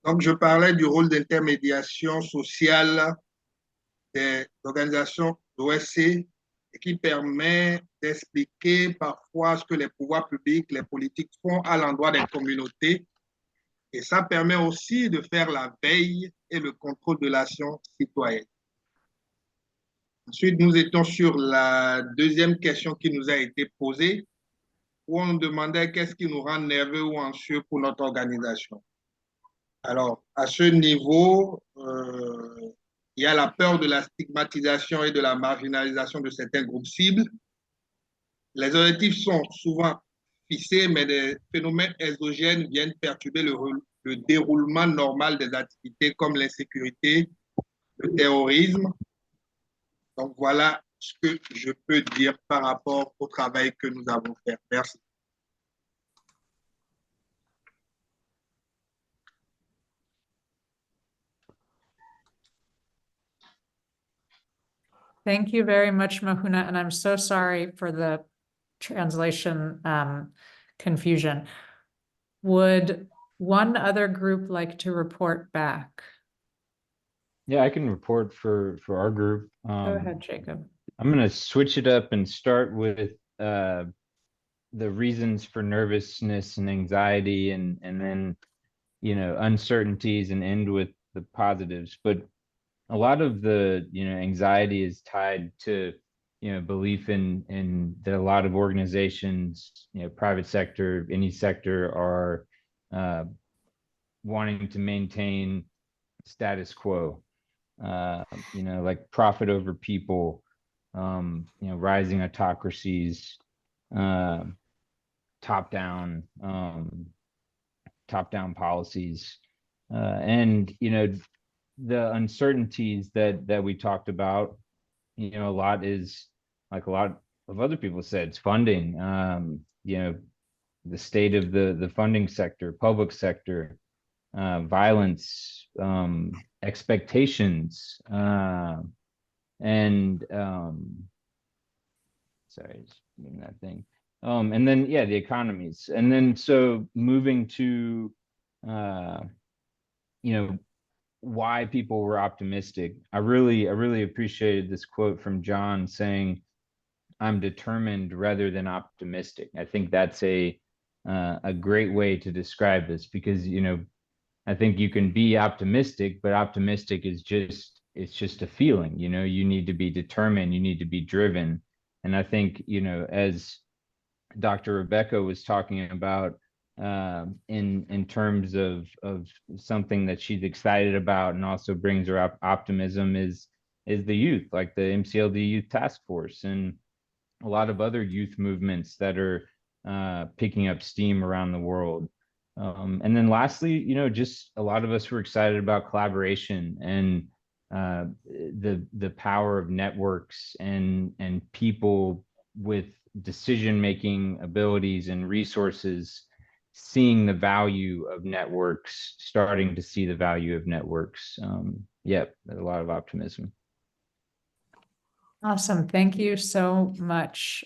Donc, je parlais du rôle d'intermédiation sociale des organisations d'OSC et qui permet d'expliquer parfois ce que les pouvoirs publics, les politiques font à l'endroit des communautés. Et ça permet aussi de faire la veille et le contrôle de l'action citoyenne. Ensuite, nous étions sur la deuxième question qui nous a été posée, où on nous demandait qu'est-ce qui nous rend nerveux ou anxieux pour notre organisation. Alors, à ce niveau, il y a la peur de la stigmatisation et de la marginalisation de certains groupes cibles. Les objectifs sont souvent fixés, mais des phénomènes exogènes viennent perturber le déroulement normal des activités comme l'insécurité, le terrorisme. Donc, voilà ce que je peux dire par rapport au travail que nous avons fait. Merci. Thank you very much, Mahuna, and I'm so sorry for the translation confusion. Would one other group like to report back? Yeah, I can report for our group. Go ahead, Jacob. I'm going to switch it up and start with the reasons for nervousness and anxiety and then, uncertainties and end with the positives. But a lot of the, anxiety is tied to, belief in that a lot of organizations, private sector, any sector are wanting to maintain status quo, like profit over people, rising autocracies, top down policies, and the uncertainties that we talked about. A lot is, like a lot of other people said, it's funding. The state of the funding sector, public sector, violence, expectations, and sorry, just moving that thing. And then the economies, and then so moving to why people were optimistic. I really appreciated this quote from John saying, "I'm determined rather than optimistic." I think that's a great way to describe this, because I think you can be optimistic, but optimistic is just a feeling. You need to be determined, you need to be driven. And I think as Dr. Rebecca was talking about, in terms of something that she's excited about and also brings her optimism, is the youth, like the MCLD Youth Task Force and a lot of other youth movements that are picking up steam around the world. And then lastly, just a lot of us were excited about collaboration and the power of networks and people with decision-making abilities and resources seeing the value of networks, starting to see the value of networks. A lot of optimism. Awesome. Thank you so much,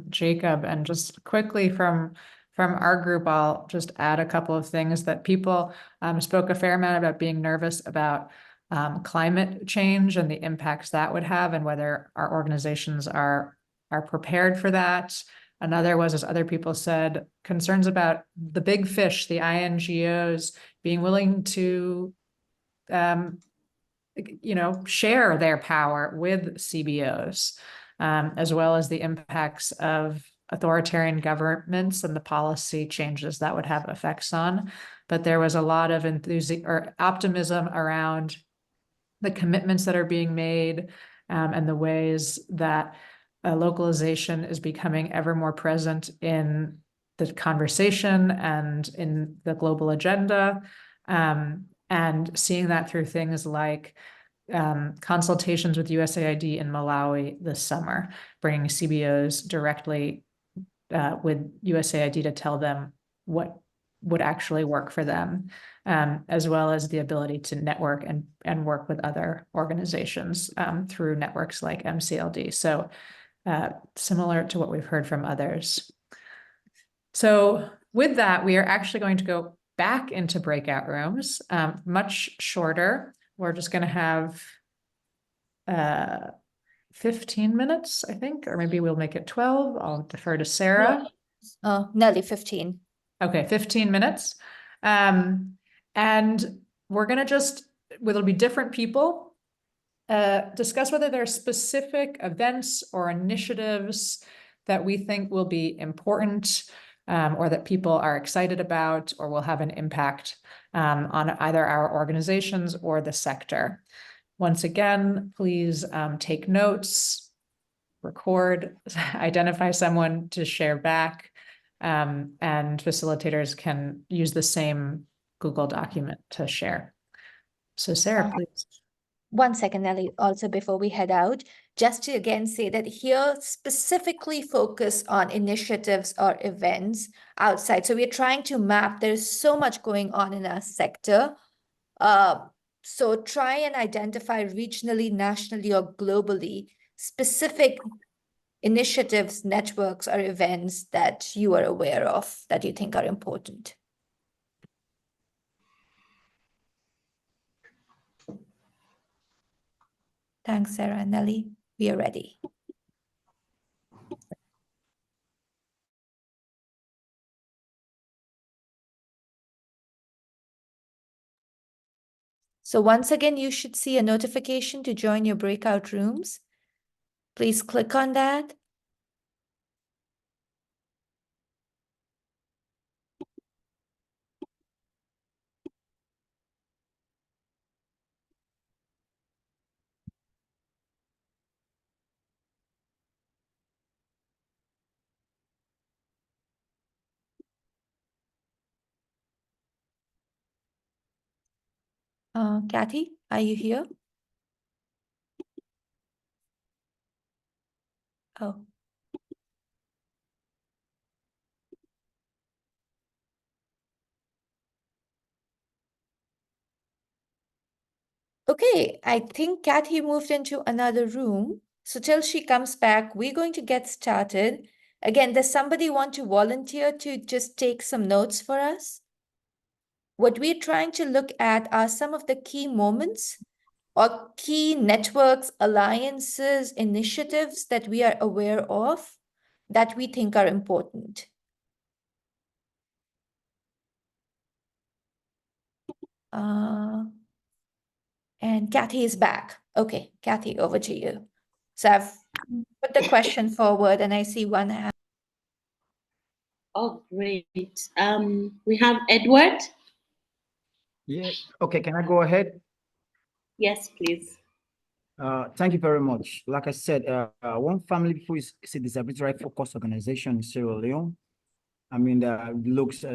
Jacob. And just quickly from our group, I'll just add a couple of things that people spoke a fair amount about being nervous about climate change and the impacts that would have, and whether our organizations are prepared for that. Another was, as other people said, concerns about the big fish, the INGOs, being willing to share their power with CBOs, as well as the impacts of authoritarian governments and the policy changes that would have effects on. But there was a lot of optimism around the commitments that are being made, and the ways that localization is becoming ever more present in the conversation and in the global agenda. And seeing that through things like consultations with USAID in Malawi this summer, bringing CBOs directly with USAID to tell them what would actually work for them, as well as the ability to network and work with other organizations through networks like MCLD. So similar to what we've heard from others. So with that, we are actually going to go back into breakout rooms, much shorter. We're just going to have 15 minutes, I think, or maybe we'll make it 12. I'll defer to Sarah. Nearly 15. Okay, 15 minutes. And we're going to it'll be different people, discuss whether there are specific events or initiatives that we think will be important, or that people are excited about or will have an impact on either our organizations or the sector. Once again, please take notes, record, identify someone to share back, and facilitators can use the same Google document to share. So Sarah, please. 1 second, Nelly, also before we head out, just to again say that here specifically focus on initiatives or events outside. So we're trying to map, there's so much going on in our sector. So try and identify regionally, nationally, or globally specific initiatives, networks, or events that you are aware of that you think are important. Thanks, Sarah and Nelly. We are ready. So once again, you should see a notification to join your breakout rooms. Please click on that. Kathy, are you here? Oh. Okay, I think Kathy moved into another room. So till she comes back, we're going to get started. Again, does somebody want to volunteer to just take some notes for us? What we're trying to look at are some of the key moments or key networks, alliances, initiatives that we are aware of that we think are important. And Kathy is back. Okay, Kathy, over to you. So I've put the question forward and I see one hand. Oh, great. We have Edward. Yeah. Okay, can I go ahead? Yes, please. Thank you very much. Like I said, One Family People is a disability right focused organization in Sierra Leone. I mean, that looks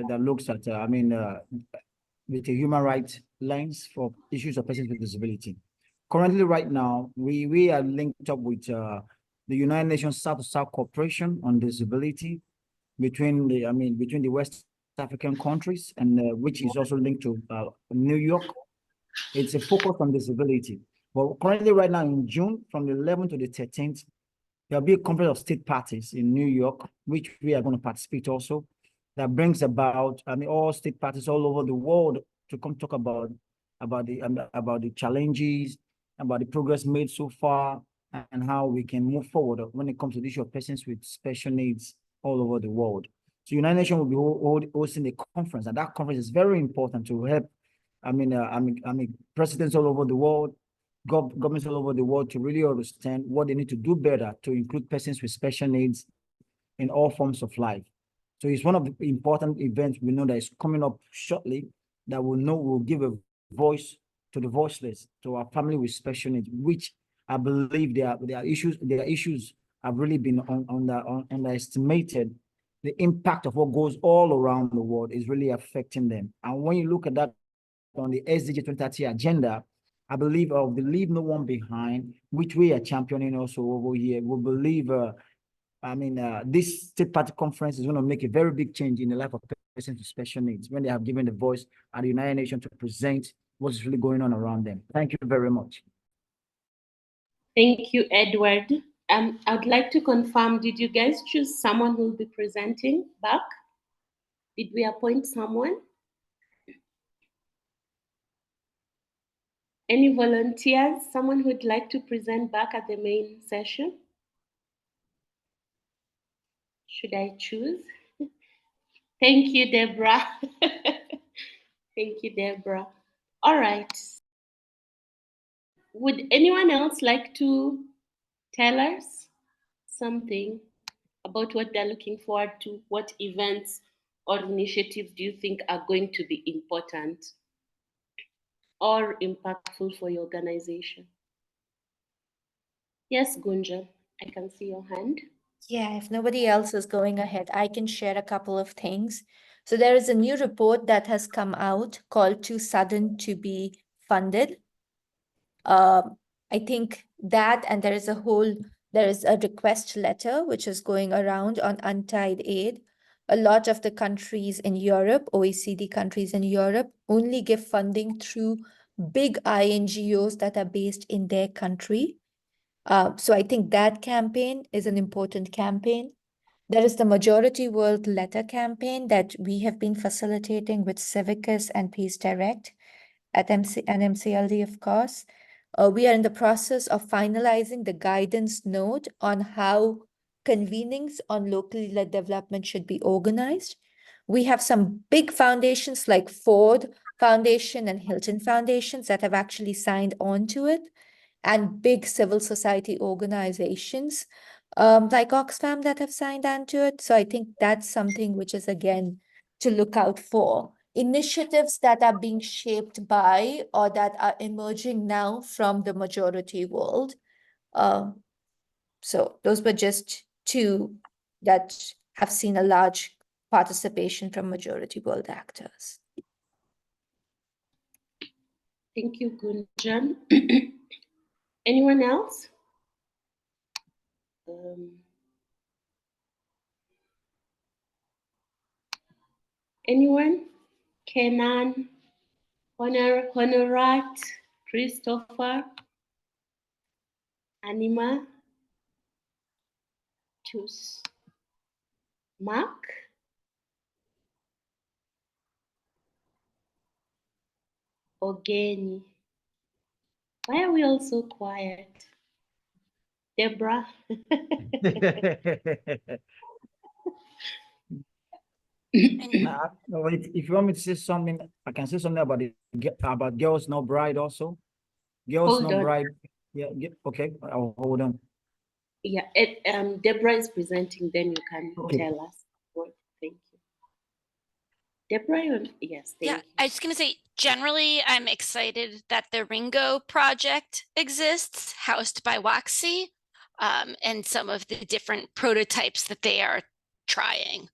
at, with a human rights lens for issues of persons with disability. Currently, right now, we are linked up with the United Nations South-to-South Cooperation on Disability between the West African countries, and which is also linked to New York. It's a focus on disability. But currently, right now in June, from the 11th to the 13th, there'll be a conference of state parties in New York, which we are going to participate also. That brings about, all state parties all over the world to come talk about the challenges, about the progress made so far, and how we can move forward when it comes to the issue of persons with special needs all over the world. So United Nations will be hosting a conference, and that conference is very important to help presidents all over the world, governments all over the world to really understand what they need to do better to include persons with special needs in all forms of life. So it's one of the important events we know that is coming up shortly that will give a voice to the voiceless, to our family with special needs, which I believe their issues have really been underestimated. The impact of what goes all around the world is really affecting them. And when you look at that on the SDG 2030 agenda, I believe of the Leave No One Behind, which we are championing also over here. We believe, this state party conference is going to make a very big change in the life of persons with special needs when they have given the voice at the United Nations to present what's really going on around them. Thank you very much. Thank you, Edward. I'd like to confirm, did you guys choose someone who will be presenting back? Did we appoint someone? Any volunteers? Someone who'd like to present back at the main session? Should I choose? Thank you, Deborah. Thank you, Deborah. All right. Would anyone else like to tell us something about what they're looking forward to? What events or initiatives do you think are going to be important or impactful for your organization? Yes, Gunjan, I can see your hand. Yeah, if nobody else is going ahead, I can share a couple of things. So there is a new report that has come out called Too Sudden to Be Funded. I think that, and there is a request letter which is going around on untied aid. A lot of the countries in Europe, OECD countries in Europe, only give funding through big INGOs that are based in their country. So I think that campaign is an important campaign. There is the Majority World Letter campaign that we have been facilitating with Civicus and Peace Direct at MCLD, of course. We are in the process of finalizing the guidance note on how convenings on locally led development should be organized. We have some big foundations like Ford Foundation and Hilton Foundations that have actually signed on to it, and big civil society organizations like Oxfam that have signed on to it. So I think that's something which is, again, to look out for. Initiatives that are being shaped by or that are emerging now from the majority world. So those were just two that have seen a large participation from majority world actors. Thank you, Gunjan. Anyone else? Anyone? Kenan, Honorat, Christopher, Anima, Tus, Mark? Ogeni. Why are we all so quiet? Deborah? No, if you want me to say something, I can say something about Girls No Bride also. Girls Hold No on. Bride. Yeah, okay, I'll hold on. Yeah, Deborah is presenting, then you can tell us. Thank you. Deborah, yes, thank you. I was going to say, generally, I'm excited that the Ringo project exists, housed by WAXI, and some of the different prototypes that they are trying.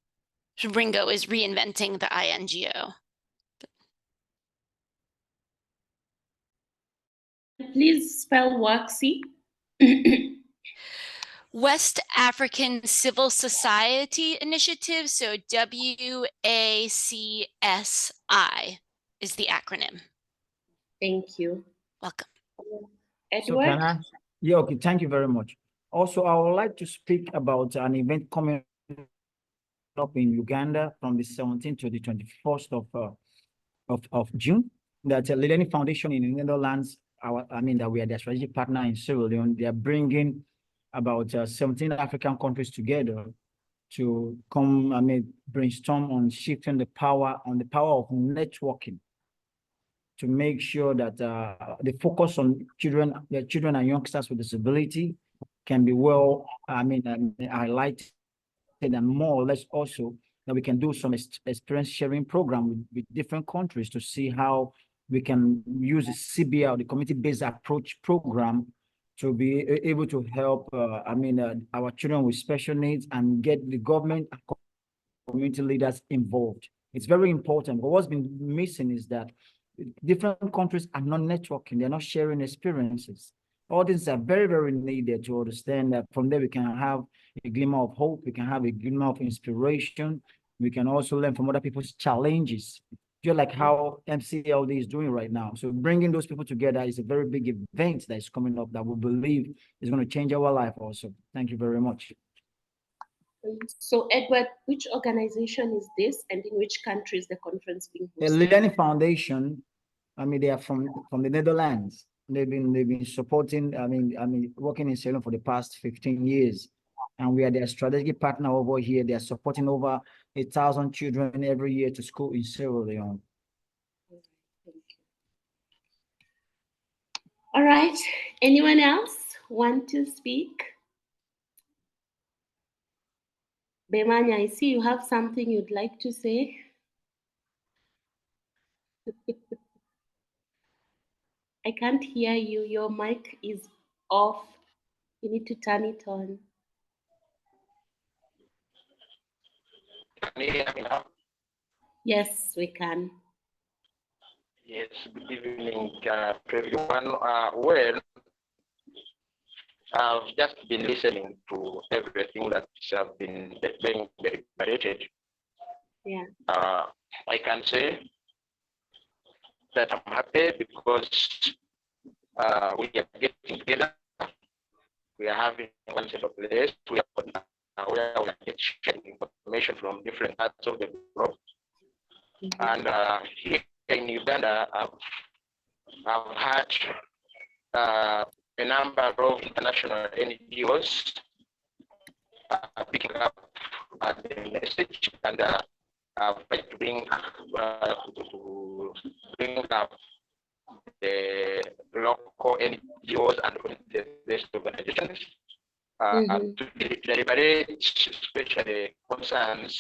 Ringo is reinventing the INGO. Please spell WAXI. West African Civil Society Initiative, so WACSI is the acronym. Thank you. Welcome. Edward? So can I? Yeah, okay, thank you very much. Also, I would like to speak about an event coming up in Uganda from the 17th to the 21st of June. That Lileni Foundation in the Netherlands, that we are their strategic partner in Sierra Leone. They are bringing about 17 African countries together to come, brainstorm on shifting the power of networking to make sure that the focus on children and youngsters with disability can be well, highlighted, and more or less also that we can do some experience sharing program with different countries to see how we can use the CBL, the community-based approach program, to be able to help, our children with special needs and get the government and community leaders involved. It's very important. But what's been missing is that different countries are not networking. They're not sharing experiences. All these are very, very needed to understand that from there we can have a glimmer of hope. We can have a glimmer of inspiration. We can also learn from other people's challenges, just like how MCLD is doing right now. So bringing those people together is a very big event that is coming up that we believe is going to change our life also. Thank you very much. So Edward, which organization is this, and in which country is the conference being The hosted? Lileni Foundation, they are from the Netherlands. They've been supporting, working in Sierra Leone for the past 15 years. And we are their strategic partner over here. They are supporting over 1,000 children every year to school in Sierra Leone. All right. Anyone else want to speak? Bemanya, I see you have something you'd like to say. I can't hear you. Your mic is off. You need to turn it on. Can you hear me now? Yes, we can. Yes, good evening to everyone. Well, I've just been listening to everything that has been being deliberated. Yeah. I can say that I'm happy because we are getting together. We are having one set of place where we are getting information from different parts of the globe. And here in Uganda, I've had a number of international NGOs picking up the message and try to bring up the local NGOs and the best organizations to deliberate, especially concerns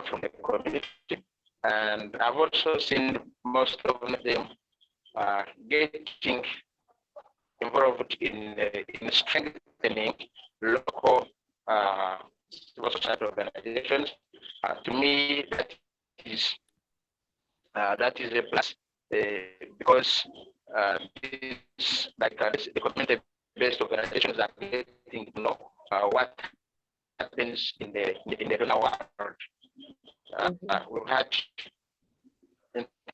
from the community. And I've also seen most of them getting involved in strengthening local civil society organizations. To me, that is a plus, because this, like the community-based organizations are getting to know what happens in the real world. We've had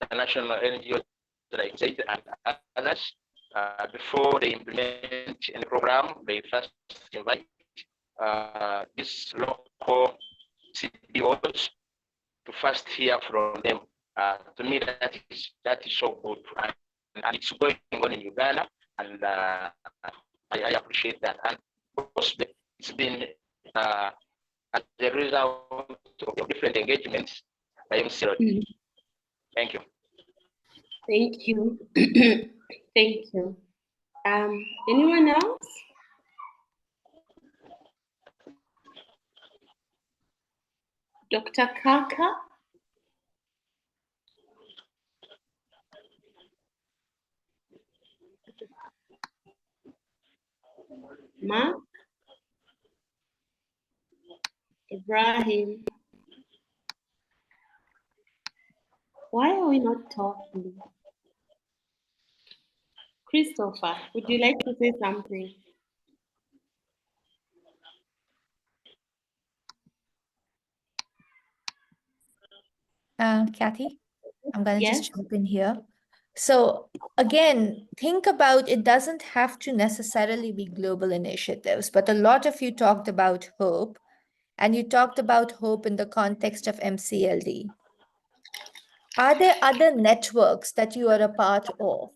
international NGOs like SAID and others. Before they implement any program, they first invite these local CEOs to first hear from them. To me, that is so good, and it's going on in Uganda, and I appreciate that. And of course, it's been as a result of different engagements by MCLD. Thank you. Thank you. Thank you. Anyone else? Dr. Kaka? Ma? Ibrahim? Why are we not talking? Christopher, would you like to say something? Kathy, I'm going to Yes. just jump in here. So again, think about it doesn't have to necessarily be global initiatives, but a lot of you talked about hope, and you talked about hope in the context of MCLD. Are there other networks that you are a part of?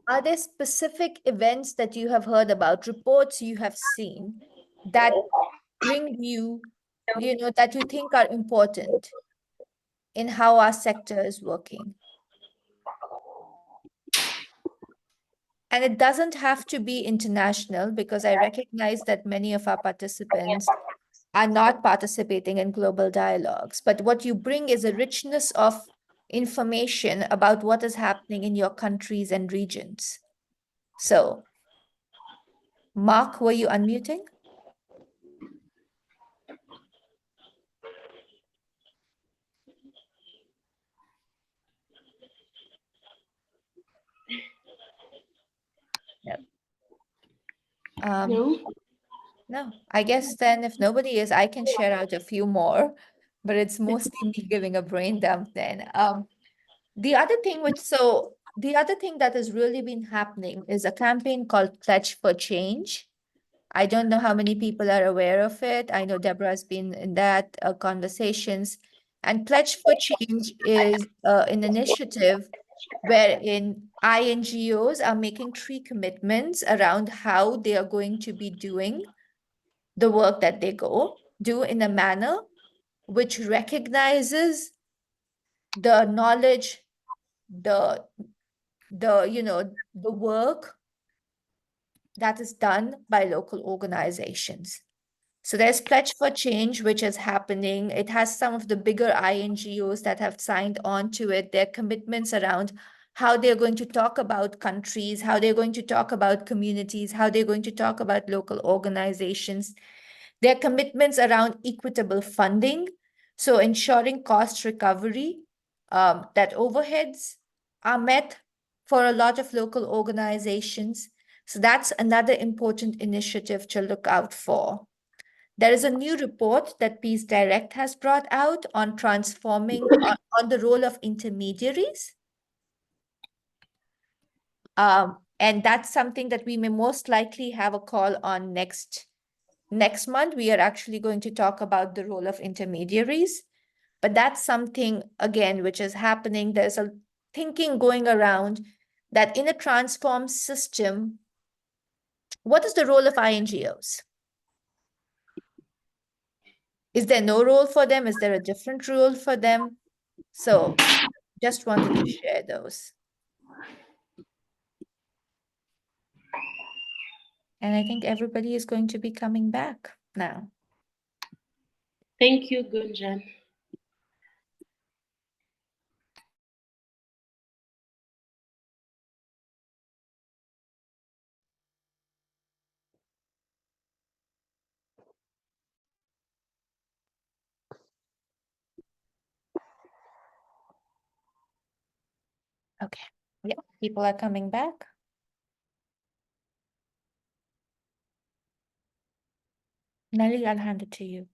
Are there specific events that you have heard about, reports you have seen that bring you, that you think are important in how our sector is working? And it doesn't have to be international, because I recognize that many of our participants are not participating in global dialogues. But what you bring is a richness of information about what is happening in your countries and regions. So, Mark, were you unmuting? Yep. No. No, I guess then if nobody is, I can share out a few more, but it's mostly me giving a brain dump then. The other thing that has really been happening is a campaign called Pledge for Change. I don't know how many people are aware of it. I know Deborah's been in that conversations. And Pledge for Change is an initiative wherein INGOs are making 3 commitments around how they are going to be doing the work that they do in a manner which recognizes the knowledge, the work that is done by local organizations. So there's Pledge for Change, which is happening. It has some of the bigger INGOs that have signed on to it. Their commitments around how they're going to talk about countries, how they're going to talk about communities, how they're going to talk about local organizations. Their commitments around equitable funding, so ensuring cost recovery, that overheads are met for a lot of local organizations. So that's another important initiative to look out for. There is a new report that Peace Direct has brought out on transforming on the role of intermediaries. And that's something that we may most likely have a call on next month. We are actually going to talk about the role of intermediaries, but that's something, again, which is happening. There's a thinking going around that in a transformed system, what is the role of INGOs? Is there no role for them? Is there a different role for them? So just wanted to share those. And I think everybody is going to be coming back now. Thank you, Gunjan. Okay, yeah, people are coming back. Nelly, I'll hand it to you.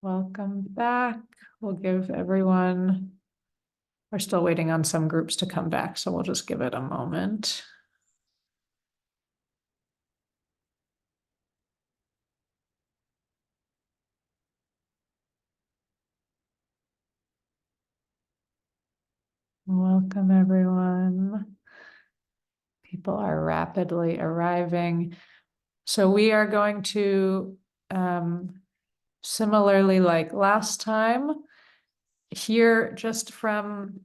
Welcome back. We'll give everyone, we're still waiting on some groups to come back, so we'll just give it a moment. Welcome, everyone. People are rapidly arriving. So we are going to, similarly like last time, hear just from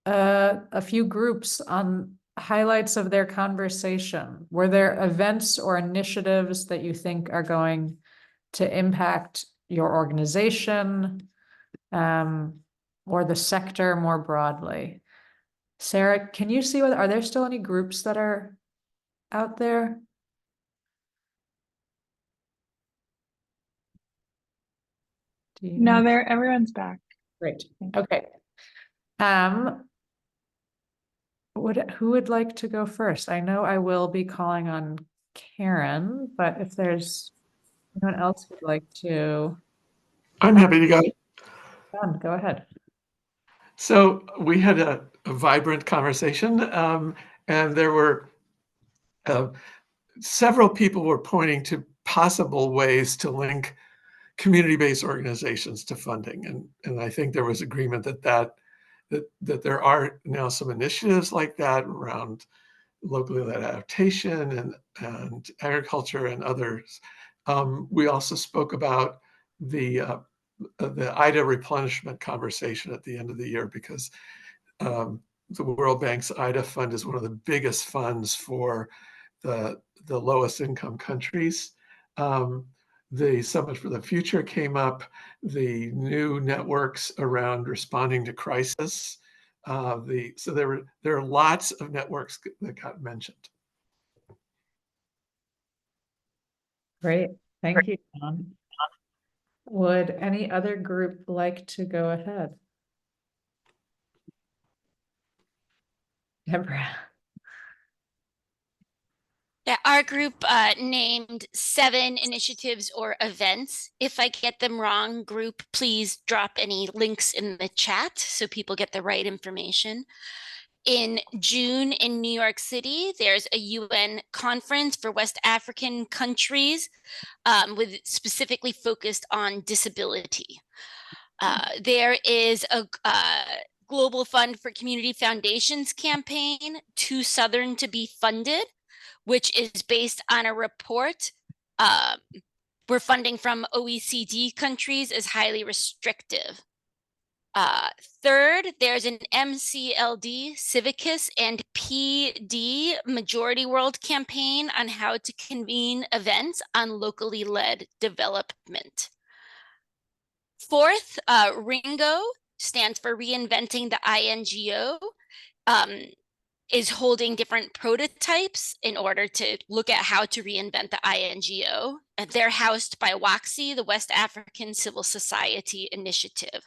a few groups on highlights of their conversation. Were there events or initiatives that you think are going to impact your organization, or the sector more broadly? Sarah, can you see are there still any groups that are out there? No, everyone's back. Great. Okay. Who would like to go first? I know I will be calling on Karen, but if there's anyone else who'd like to. I'm happy to go. Go ahead. So we had a vibrant conversation, and there were several people were pointing to possible ways to link community-based organizations to funding, and I think there was agreement that there are now some initiatives like that around locally led adaptation and agriculture and others. We also spoke about the IDA replenishment conversation at the end of the year, because the World Bank's IDA fund is one of the biggest funds for the lowest income countries. The Summit for the Future came up, the new networks around responding to crisis. So there are lots of networks that got mentioned. Great, thank you, John. Would any other group like to go ahead? Deborah. Yeah, our group named 7 initiatives or events. If I get them wrong, group, please drop any links in the chat so people get the right information. In June in New York City, there's a UN conference for West African countries with specifically focused on disability. There is a Global Fund for Community Foundations campaign, Too Southern to be Funded, which is based on a report where funding from OECD countries is highly restrictive. Third, there's an MCLD, Civicus, and PD Majority World campaign on how to convene events on locally led development. Fourth, RINGO stands for Reinventing the INGO, is holding different prototypes in order to look at how to reinvent the INGO. And they're housed by WACSI, the West African Civil Society Initiative.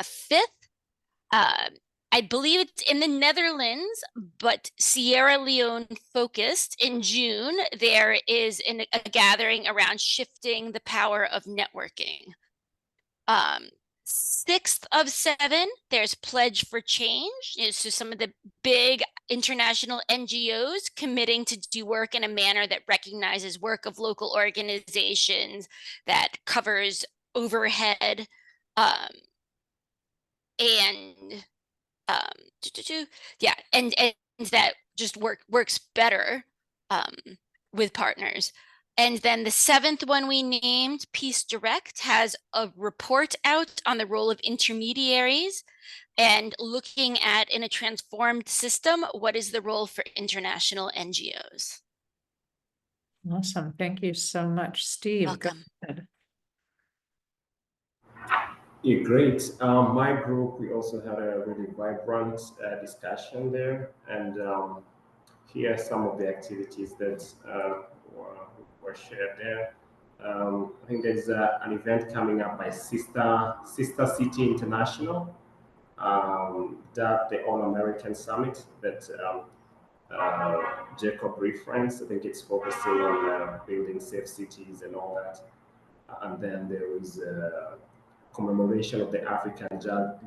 Fifth, I believe it's in the Netherlands, but Sierra Leone focused. In June, there is a gathering around shifting the power of networking. 6th of 7, there's Pledge for Change. So some of the big international NGOs committing to do work in a manner that recognizes work of local organizations, that covers overhead, and that just works better with partners. And then the 7th one we named, Peace Direct, has a report out on the role of intermediaries and looking at, in a transformed system, what is the role for international NGOs? Awesome, thank you so much. Steve, welcome. Go ahead. Yeah, great. My group, we also had a really vibrant discussion there, and here are some of the activities that were shared there. I think there's an event coming up by Sister City International, that the All American Summit that Jacob referenced. I think it's focusing on building safe cities and all that. And then there is a commemoration of the African Child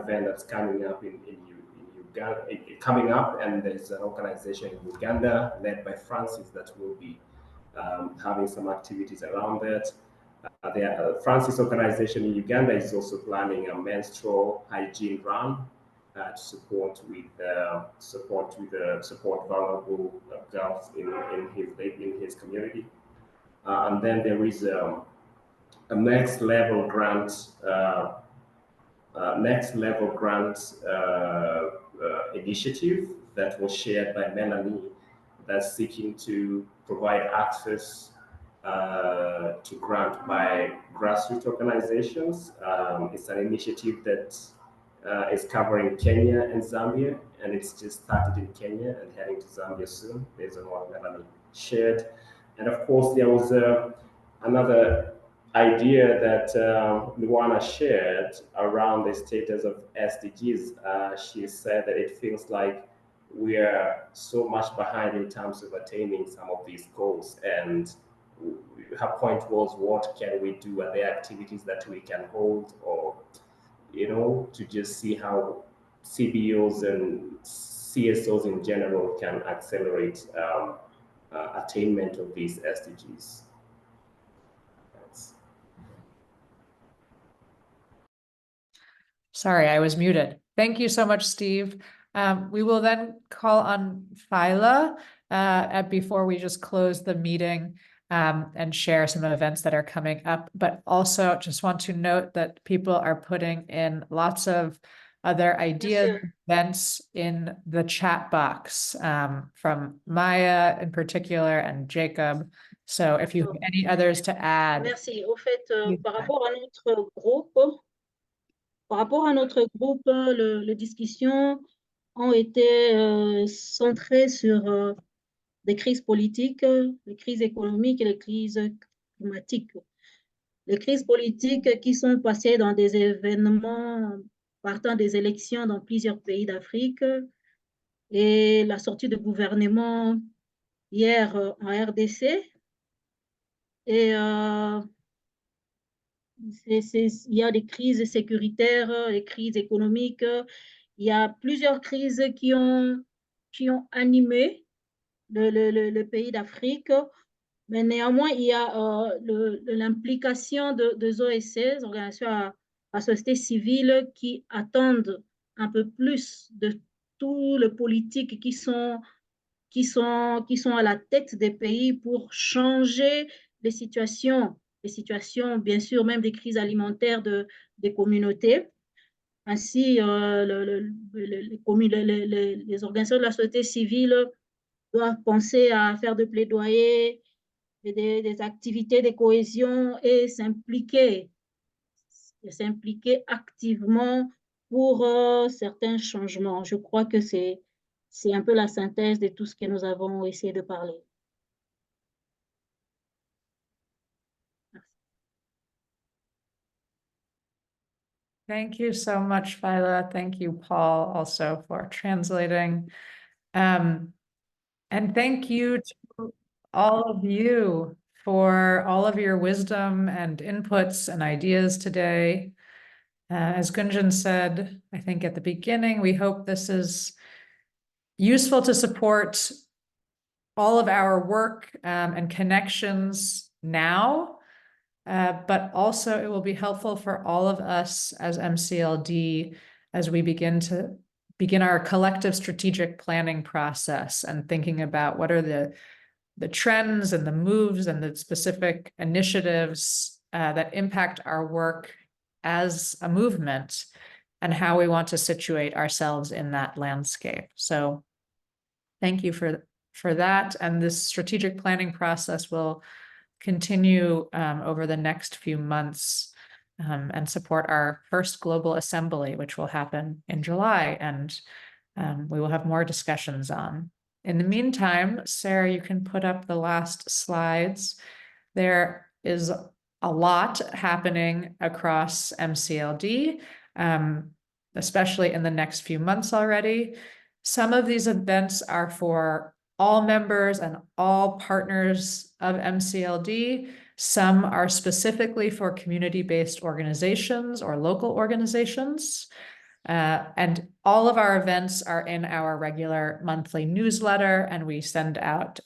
event that's coming up in Uganda, coming up, and there's an organization in Uganda led by Francis that will be having some activities around that. The Francis organization in Uganda is also planning a menstrual hygiene run to support vulnerable girls in his community. And then there is a next level grant initiative that was shared by Melanie, that's seeking to provide access to grant by grassroots organizations. It's an initiative that is covering Kenya and Zambia, and it's just started in Kenya and heading to Zambia soon, based on what Melanie shared. And of course, there was another idea that Luana shared around the status of SDGs. She said that it feels like we are so much behind in terms of attaining some of these goals, and her point was, what can we do? Are there activities that we can hold, or to just see how CBOs and CSOs in general can accelerate attainment of these SDGs? Sorry, I was muted. Thank you so much, Steve. We will then call on Phyla before we just close the meeting and share some events that are coming up. But also just want to note that people are putting in lots of other ideas, events in the chat box from Maya in particular and Jacob. So if you have any others to add. Merci. Au fait, par rapport à notre groupe, les discussions ont été centrées sur des crises politiques, les crises économiques et les crises climatiques. Les crises politiques qui sont passées dans des événements partant des élections dans plusieurs pays d'Afrique et la sortie de gouvernement hier en RDC. Et il y a des crises sécuritaires, des crises économiques. Il y a plusieurs crises qui ont animé le pays d'Afrique. Mais néanmoins, il y a l'implication des OSC, organisations à société civile, qui attendent un peu plus de tous les politiques qui sont à la tête des pays pour changer les situations, bien sûr, même des crises alimentaires des communautés. Ainsi, les organisations de la société civile doivent penser à faire de plaidoyer, des activités de cohésion et s'impliquer activement pour certains changements. Je crois que c'est un peu la synthèse de tout ce que nous avons essayé de parler. Thank you so much, Phyla. Thank you, Paul, also for translating. And thank you to all of you for all of your wisdom and inputs and ideas today. As Gunjan said, I think at the beginning, we hope this is useful to support all of our work and connections now, but also it will be helpful for all of us as MCLD as we begin our collective strategic planning process and thinking about what are the trends and the moves and the specific initiatives that impact our work as a movement and how we want to situate ourselves in that landscape. So thank you for that. And this strategic planning process will continue over the next few months and support our first global assembly, which will happen in July. And we will have more discussions on. In the meantime, Sarah, you can put up the last slides. There is a lot happening across MCLD, especially in the next few months already. Some of these events are for all members and all partners of MCLD. Some are specifically for community-based organizations or local organizations. And all of our events are in our regular monthly newsletter, and we send out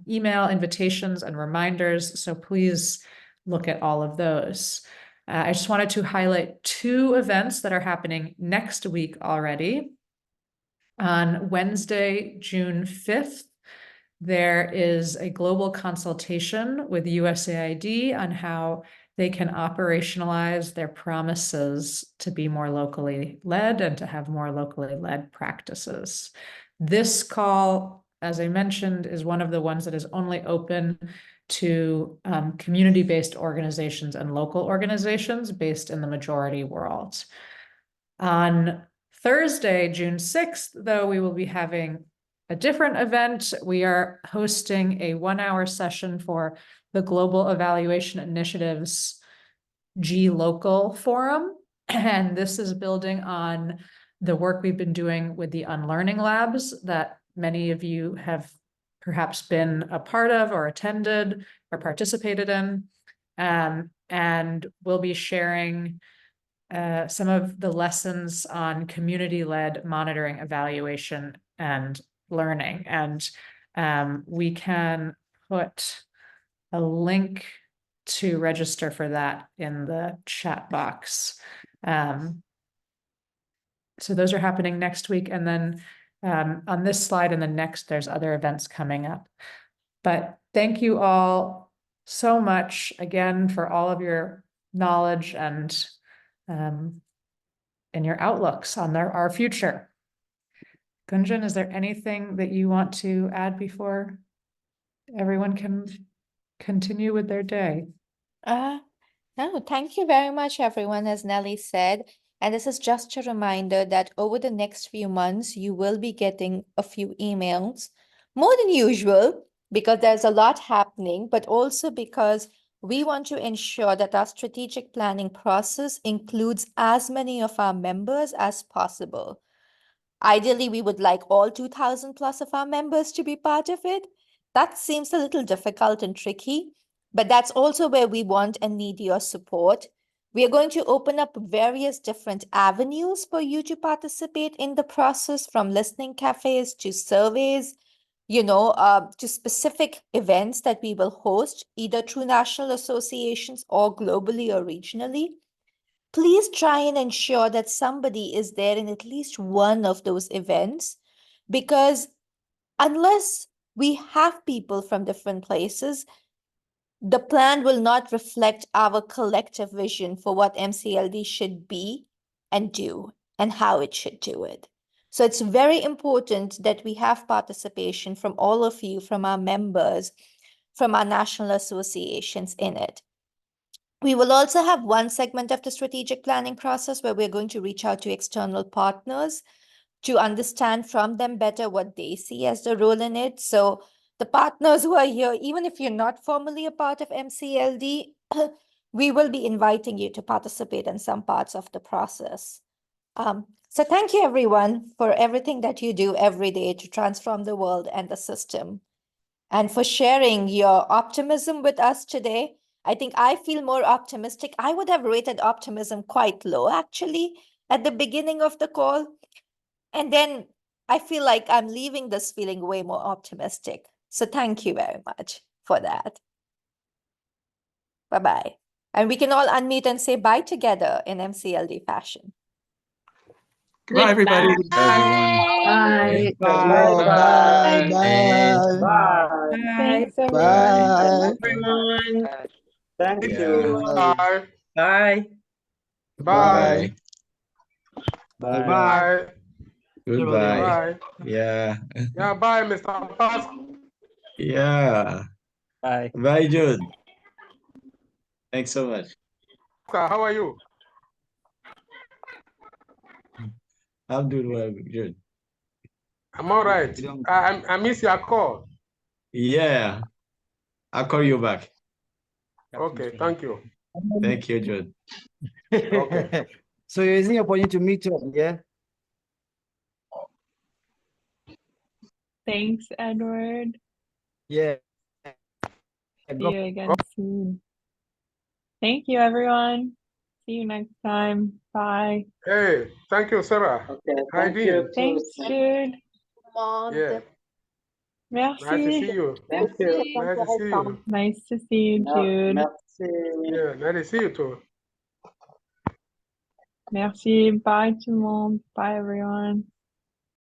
email invitations and reminders. So please look at all of those. I just wanted to highlight 2 events that are happening next week already. On Wednesday, June 5th, there is a global consultation with USAID on how they can operationalize their promises to be more locally led and to have more locally led practices. This call, as I mentioned, is one of the ones that is only open to community-based organizations and local organizations based in the majority world. On Thursday, June 6th, though, we will be having a different event. We are hosting a 1-hour session for the Global Evaluation Initiative's G-Local Forum. And this is building on the work we've been doing with the Unlearning Labs that many of you have perhaps been a part of or attended or participated in. And we'll be sharing some of the lessons on community-led monitoring, evaluation, and learning. And we can put a link to register for that in the chat box. So those are happening next week. And then on this slide and the next, there's other events coming up. But thank you all so much again for all of your knowledge and your outlooks on our future. Gunjan, is there anything that you want to add before everyone can continue with their day? No, thank you very much, everyone, as Nelly said. And this is just a reminder that over the next few months, you will be getting a few emails, more than usual, because there's a lot happening, but also because we want to ensure that our strategic planning process includes as many of our members as possible. Ideally, we would like all 2,000 plus of our members to be part of it. That seems a little difficult and tricky, but that's also where we want and need your support. We are going to open up various different avenues for you to participate in the process, from listening cafes to surveys, to specific events that we will host, either through national associations or globally or regionally. Please try and ensure that somebody is there in at least one of those events, because unless we have people from different places, the plan will not reflect our collective vision for what MCLD should be and do and how it should do it. So it's very important that we have participation from all of you, from our members, from our national associations in it. We will also have one segment of the strategic planning process where we're going to reach out to external partners to understand from them better what they see as the role in it. So the partners who are here, even if you're not formally a part of MCLD, we will be inviting you to participate in some parts of the process. So thank you, everyone, for everything that you do every day to transform the world and the system, and for sharing your optimism with us today. I think I feel more optimistic. I would have rated optimism quite low, actually, at the beginning of the call. And then I feel like I'm leaving this feeling way more optimistic. So thank you very much for that. Bye-bye. And we can all unmute and say bye together in MCLD fashion. Goodbye, everybody. Bye. Bye. Bye. Bye. Thanks, Bye. everyone. Thank you. Bye. Bye. Bye. Bye. Bye. Goodbye. Bye. Yeah. Yeah, bye, Mr. Pass. Yeah. Bye. Bye, Jude. Thanks so much. How are you? I'm doing well, Jude. I'm all right. I miss your call. Yeah, I'll call you back. Okay, thank you. Thank you, Jude. Okay. So you're using your opportunity to meet up, yeah? Thanks, Edward. Yeah. See you again soon. Thank you, everyone. See you next time. Bye. Hey, thank you, Sarah. Okay, Hi, thank you. Dean. Thanks, Jude. Yeah. Merci. Nice to see you. Thank you. Nice to see you. Nice to see you, Jude. Merci. Yeah, nice to see you too. Merci. Bye tout le monde. Bye, everyone.